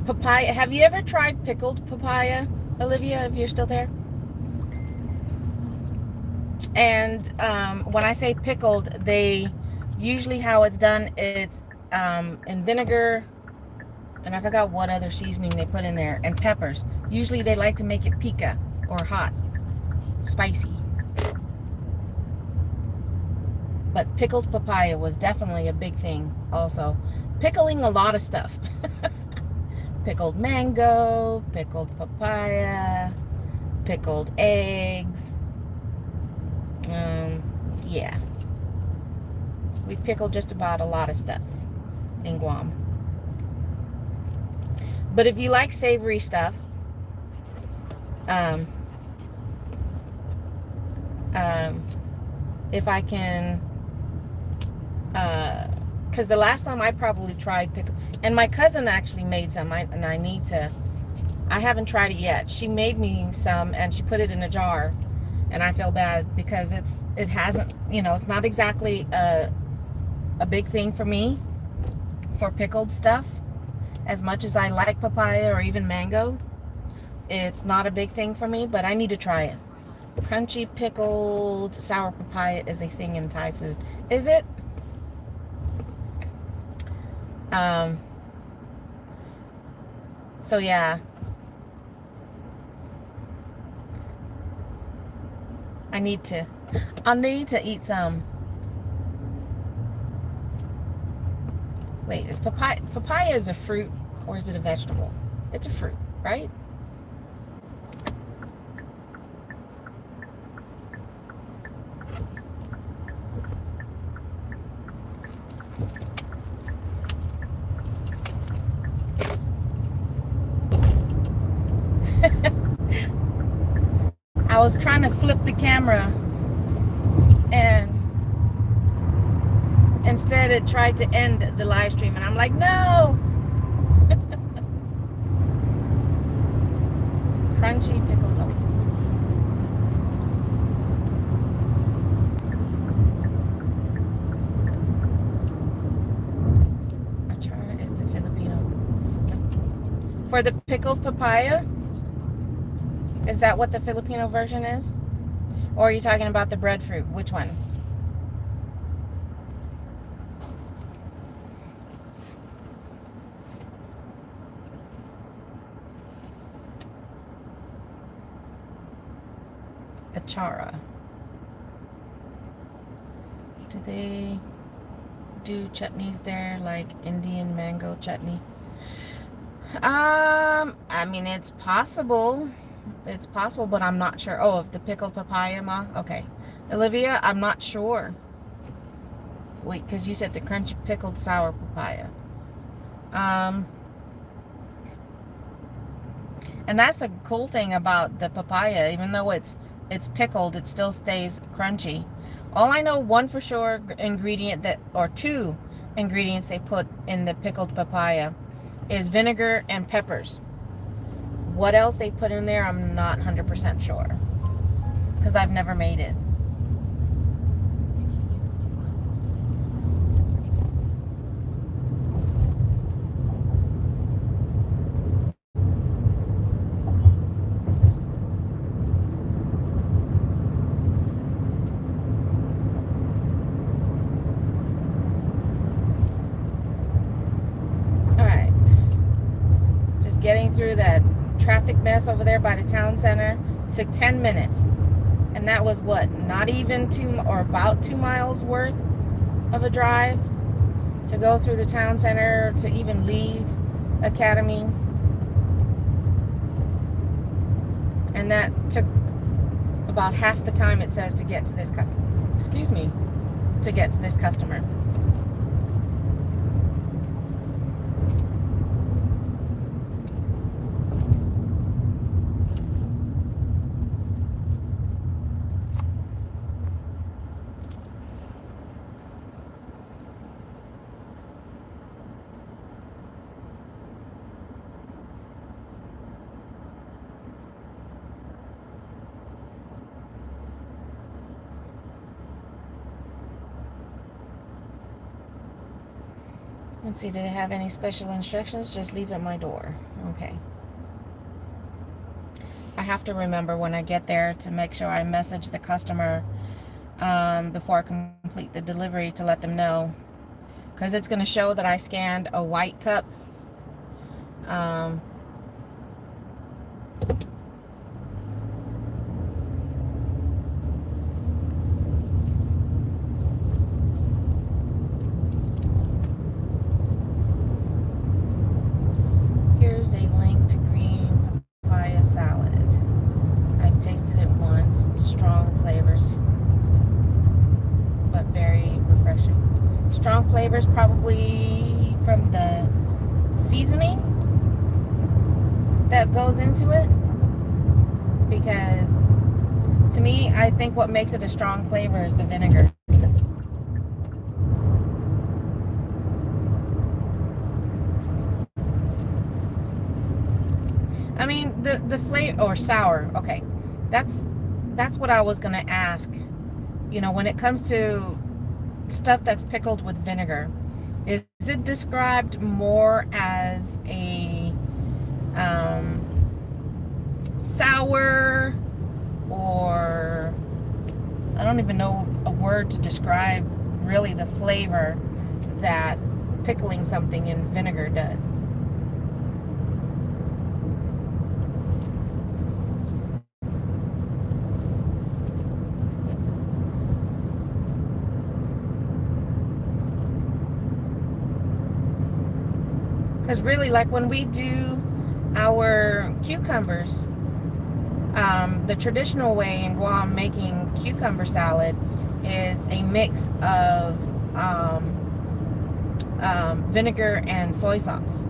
Papaya. Have you ever tried pickled papaya, Olivia, if you're still there? And when I say pickled, they usually how it's done, it's in vinegar, and I forgot what other seasoning they put in there, and peppers. Usually they like to make it pica or hot, spicy. But pickled papaya was definitely a big thing also. Pickling a lot of stuff. Pickled mango, pickled papaya, pickled eggs. Yeah. We pickled just about a lot of stuff in Guam. But if you like savory stuff, if I can, because the last time I probably tried pickle, and my cousin actually made some, and I haven't tried it yet. She made me some, and she put it in a jar, and I feel bad because it hasn't, it's not exactly a big thing for me for pickled stuff. As much as I like papaya or even mango, it's not a big thing for me, but I need to try it. Crunchy pickled sour papaya is a thing in Thai food. Is it? So yeah. I need to eat some. Wait, is papaya is a fruit or is it a vegetable? It's a fruit, right? I was trying to flip the camera and instead it tried to end the live stream and I'm like, no. Crunchy pickled. Okay. Achara is the Filipino. For the pickled papaya? Is that what the Filipino version is? Or are you talking about the breadfruit? Which one? Achara. Do they do chutneys there like Indian mango chutney? I mean, it's possible. It's possible, but I'm not sure. Oh, of the pickled papaya, Ma? Okay. Olivia, I'm not sure. Wait, because you said the crunchy pickled sour papaya. And that's the cool thing about the papaya. Even though it's pickled, it still stays crunchy. All I know, one for sure ingredient that, or two ingredients they put in the pickled papaya is vinegar and peppers. What else they put in there, I'm not 100% sure. Because I've never made it. Alright. Just getting through that traffic mess over there by the town center. Took 10 minutes. And that was what? Not even about 2 miles worth of a drive to go through the town center to even leave Academy. And that took about half the time it says to get to this customer. Let's see, do they have any special instructions? Just leave at my door. Okay. I have to remember when I get there to make sure I message the customer before I complete the delivery to let them know. Because it's going to show that I scanned a white cup. Here's a link to green papaya salad. I've tasted it once. Strong flavors, but very refreshing. Strong flavors probably from the seasoning that goes into it, because to me, I think what makes it a strong flavor is the vinegar. I mean, the flavor, or sour, okay, that's what I was gonna ask. You know, when it comes to stuff that's pickled with vinegar, is it described more as a sour, or I don't even know a word to describe really the flavor that pickling something in vinegar does? Because really, like when we do our cucumbers, the traditional way in Guam making cucumber salad is a mix of vinegar and soy sauce.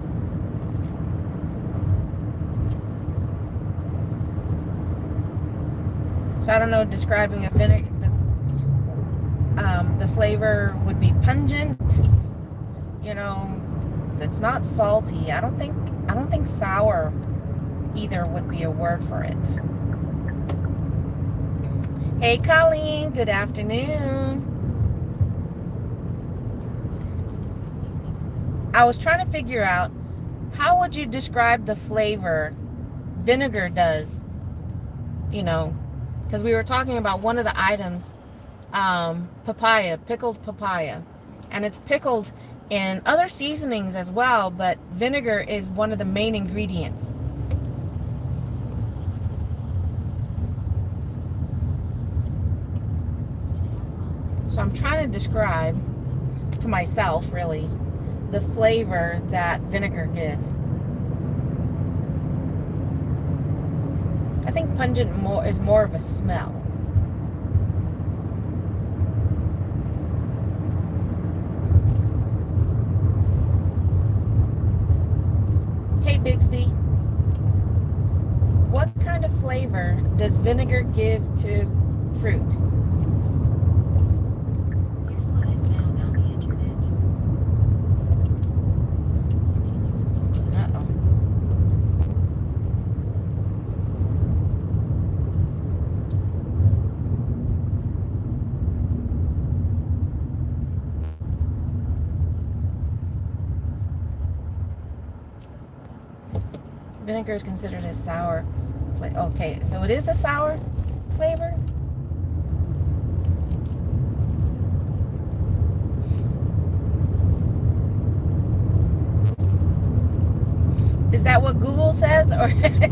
So I don't know, describing a vinegar, the flavor would be pungent. You know, it's not salty. I don't think sour either would be a word for it. Hey Colleen, good afternoon. I was trying to figure out, how would you describe the flavor vinegar does? You know, because we were talking about one of the items, papaya, pickled papaya. And it's pickled in other seasonings as well, but vinegar is one of the main ingredients. So I'm trying to describe to myself, really, the flavor that vinegar gives. I think pungent is more of a smell. Hey Bixby, what kind of flavor does vinegar give to fruit? Here's what I found on the internet. Uh-oh. Vinegar is considered a sour flavor. Okay, so it is a sour flavor? Is that what Google says, or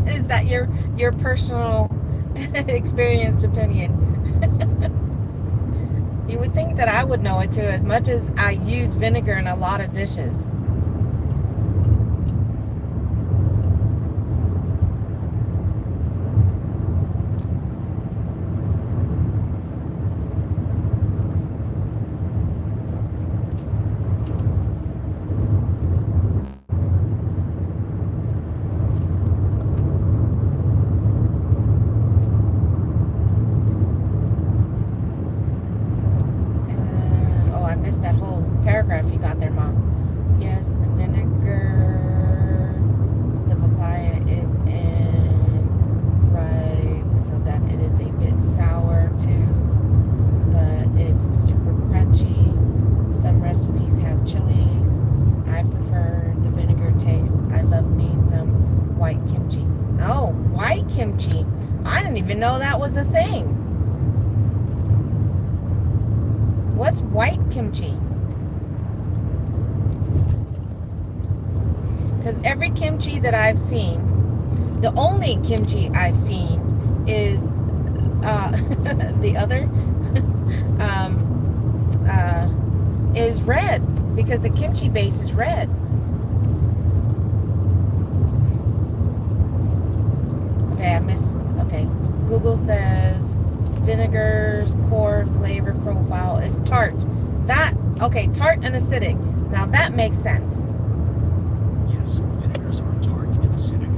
is that your personal experienced opinion? You would think that I would know it too, as much as I use vinegar in a lot of dishes. That whole paragraph you got there, Mom. Yes, the vinegar, the papaya is in ripe, so that it is a bit sour too, but it's super crunchy. Some recipes have chilies. I prefer the vinegar taste. I love me some white kimchi. Oh, white kimchi. I didn't even know that was a thing. What's white kimchi? Because every kimchi that I've seen, the only kimchi I've seen is the other is red, because the kimchi base is red. Okay, Google says vinegar's core flavor profile is tart. Tart and acidic. Now that makes sense. Yes, vinegars are tart and acidic.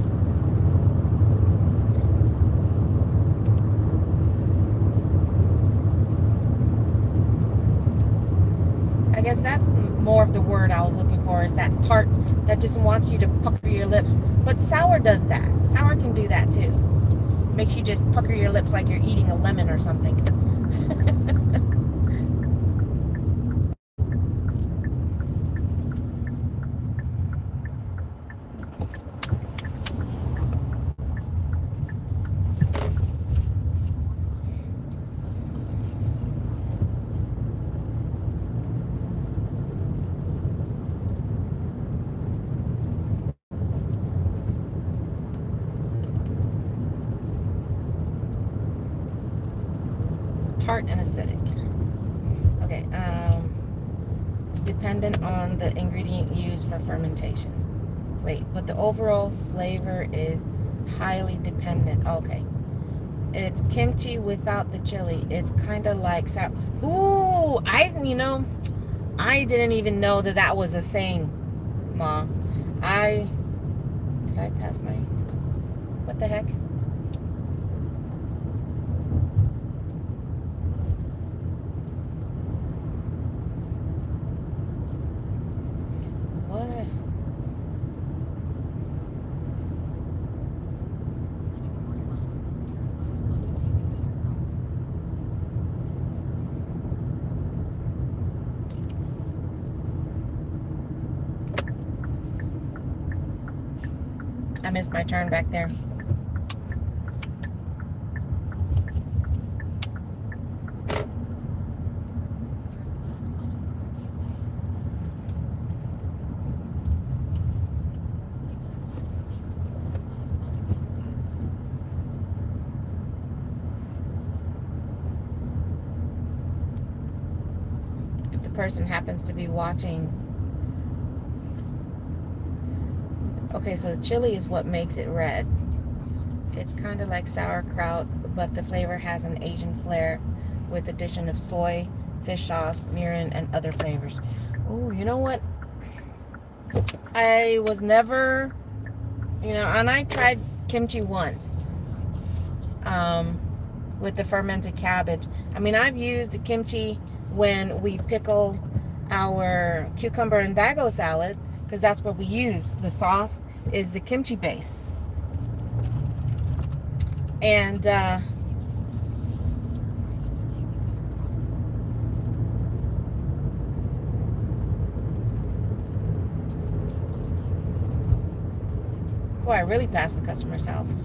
I guess that's more of the word I was looking for, is that tart that just wants you to pucker your lips. But sour does that. Sour can do that too. Makes you just pucker your lips like you're eating a lemon or something. Tart and acidic. Okay, dependent on the ingredient used for fermentation. Wait, but the overall flavor is highly dependent. Okay. It's kimchi without the chili. It's kind of like sour. Ooh, I didn't even know that that was a thing, Ma. Did I pass my, what the heck? What? I missed my turn back there. If the person happens to be watching. Okay, so the chili is what makes it red. It's kind of like sauerkraut, but the flavor has an Asian flair with addition of soy, fish sauce, mirin, and other flavors. Oh, you know what? I was never, and I tried kimchi once with the fermented cabbage. I mean, I've used the kimchi when we pickle our cucumber and dago salad, because that's what we use. The sauce is the kimchi base. And boy, I really passed the customer's house.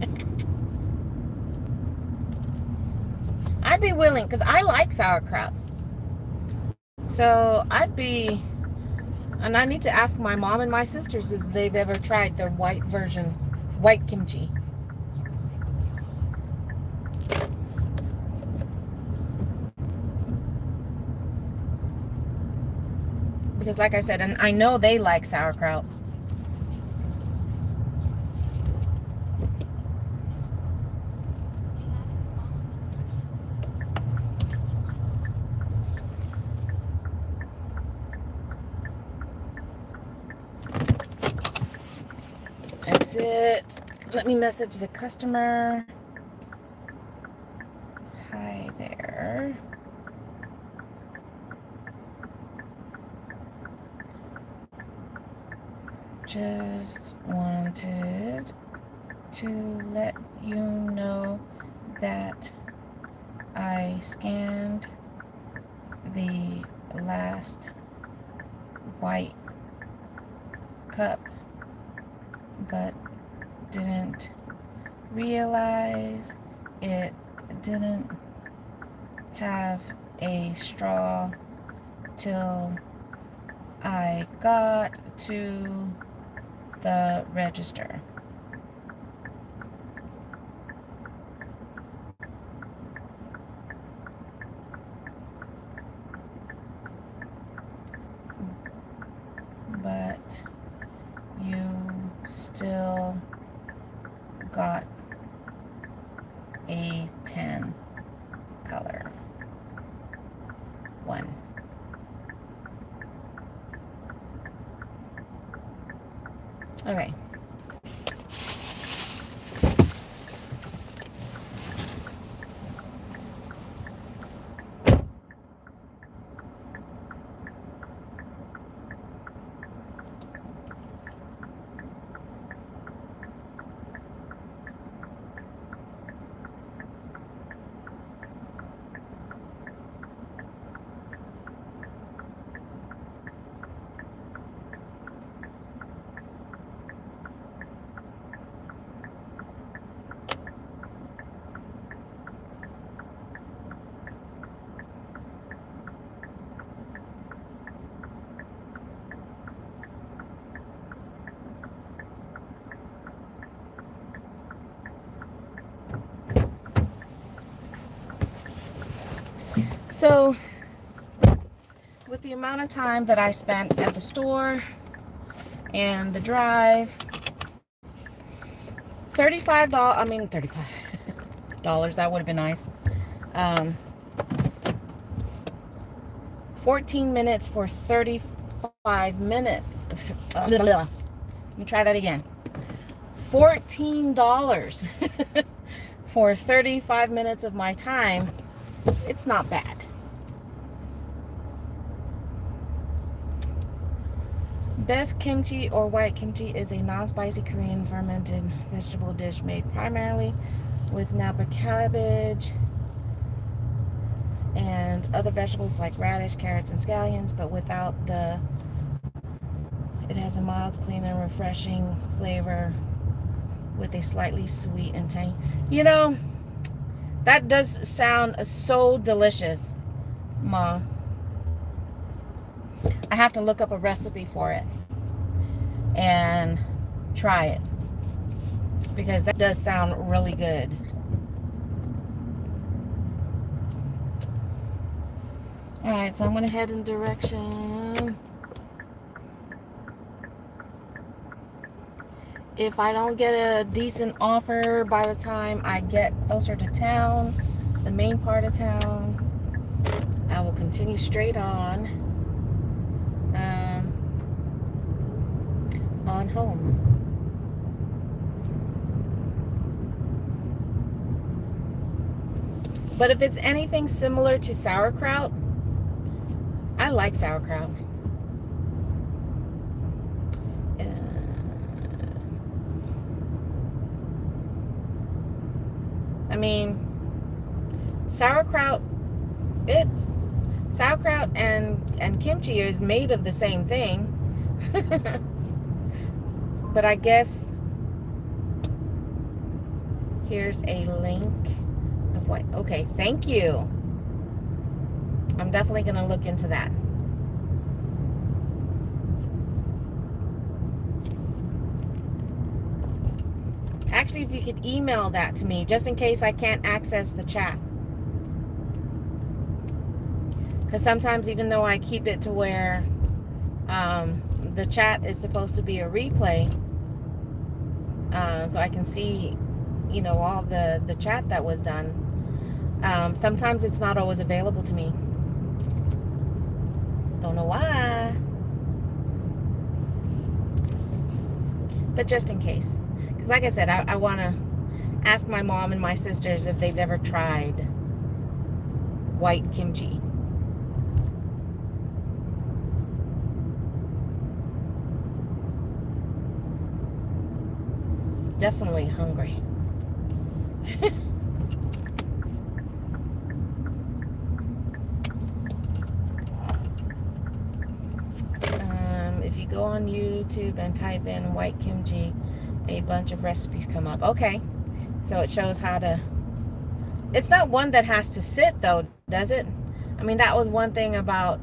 I'd be willing, because I like sauerkraut. So I'd be, and I need to ask my mom and my sisters if they've ever tried the white version, white kimchi. Because like I said, and I know they like sauerkraut. Exit. Let me message the customer. Hi there. Just wanted to let you know that I scanned the last white cup, but didn't realize it didn't have a straw till I got to the register. But you still got a 10 color one. Okay. So, with the amount of time that I spent at the store and the drive, $35, I mean $35, that would have been nice. 14 minutes for 35 minutes. Let me try that again. $14 for 35 minutes of my time. It's not bad. Best kimchi or white kimchi is a non-spicy Korean fermented vegetable dish made primarily with Napa cabbage and other vegetables like radish, carrots, and scallions, but without the... It has a mild, clean, and refreshing flavor with a slightly sweet and tangy. You know, that does sound so delicious, Ma. I have to look up a recipe for it and try it, because that does sound really good. Alright, so I'm going to head in direction. If I don't get a decent offer by the time I get closer to town, the main part of town, I will continue straight on home. But if it's anything similar to sauerkraut, I like sauerkraut. I mean, sauerkraut and kimchi is made of the same thing. But I guess here's a link of what. Okay, thank you. I'm definitely going to look into that. Actually, if you could email that to me, just in case I can't access the chat. Because sometimes, even though I keep it to where the chat is supposed to be a replay, so I can see, you know, all the chat that was done, sometimes it's not always available to me. Don't know why. But just in case. Because like I said, I want to ask my mom and my sisters if they've ever tried white kimchi. Definitely hungry. If you go on YouTube and type in white kimchi, a bunch of recipes come up. Okay, so it shows how to... It's not one that has to sit though, does it? I mean, that was one thing about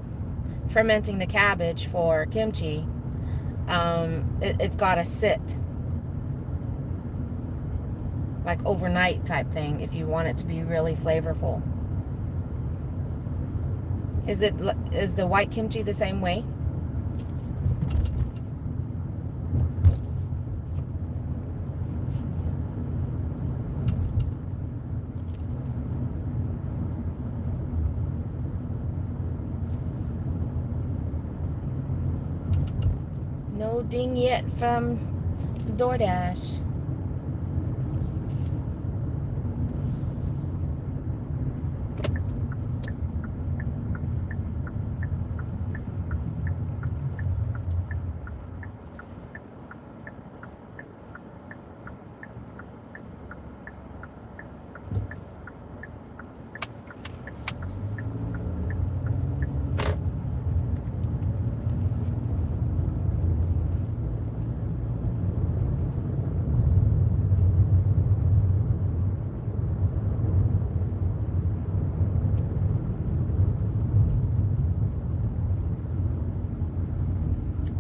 fermenting the cabbage for kimchi. It's got to sit, like overnight type thing, if you want it to be really flavorful. Is the white kimchi the same way? No ding yet from DoorDash.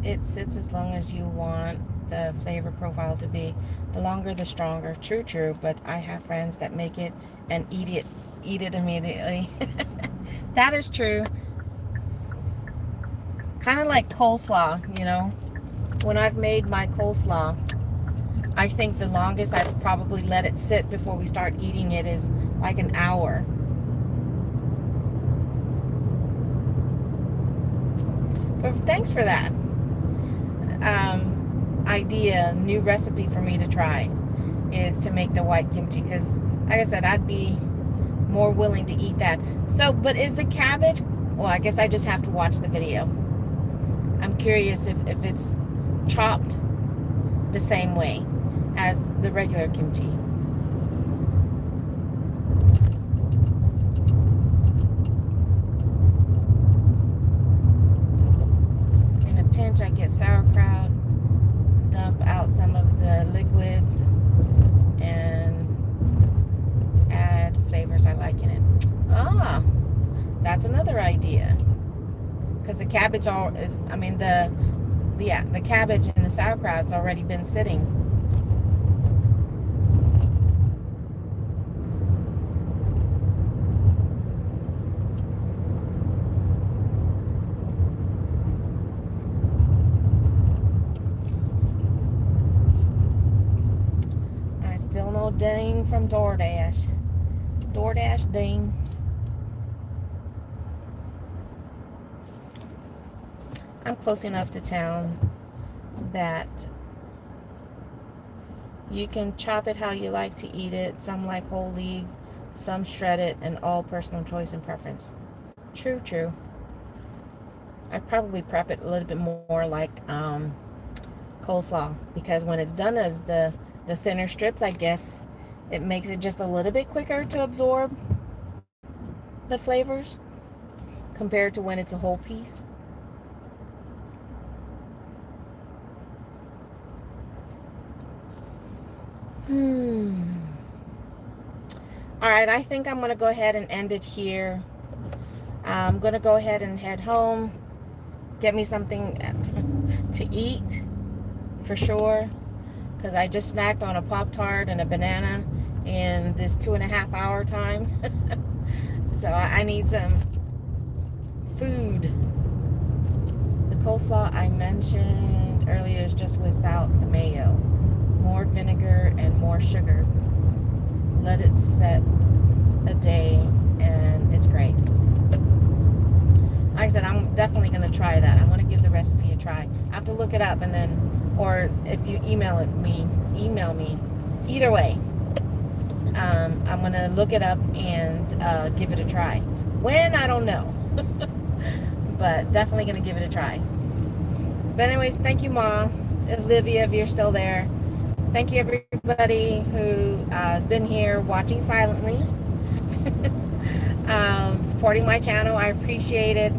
It sits as long as you want the flavor profile to be. The longer the stronger. True, but I have friends that make it and eat it immediately. That is true. Kind of like coleslaw, you know. When I've made my coleslaw, I think the longest I've probably let it sit before we start eating it is like an hour. But thanks for that idea, new recipe for me to try is to make the white kimchi, because like I said, I'd be more willing to eat that. So, but is the cabbage, well, I guess I just have to watch the video. I'm curious if it's chopped the same way as the regular kimchi. In a pinch, I get sauerkraut, dump out some of the liquids, and add flavors I like in it. Ah, that's another idea. Because the cabbage the cabbage and the sauerkraut's already been sitting. I still no ding from DoorDash. DoorDash ding. I'm close enough to town that you can chop it how you like to eat it. Some like whole leaves, some shred it, and all personal choice and preference. True, true. I'd probably prep it a little bit more like coleslaw, because when it's done as the thinner strips, I guess it makes it just a little bit quicker to absorb the flavors compared to when it's a whole piece. All right, I think I'm going to go ahead and end it here. I'm going to go ahead and head home, get me something to eat for sure, because I just snacked on a Pop-Tart and a banana in this 2.5 hour time. So I need some food. The coleslaw I mentioned earlier is just without the mayo. More vinegar and more sugar. Let it set a day and it's great. Like I said, I'm definitely going to try that. I want to give the recipe a try. I have to look it up, and then, or if you email me. Either way, I'm going to look it up and give it a try. When, I don't know. But definitely going to give it a try. But anyways, thank you, Mom. Olivia, if you're still there. Thank you, everybody who has been here watching silently, supporting my channel. I appreciate it.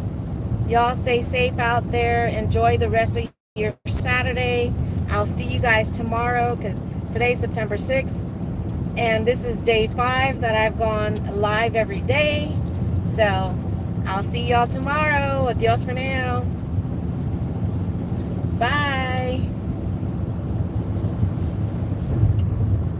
Y'all stay safe out there. Enjoy the rest of your Saturday. I'll see you guys tomorrow, because today's September 6th, and this is day 5 that I've gone live every day. So I'll see y'all tomorrow. Adios for now. Bye.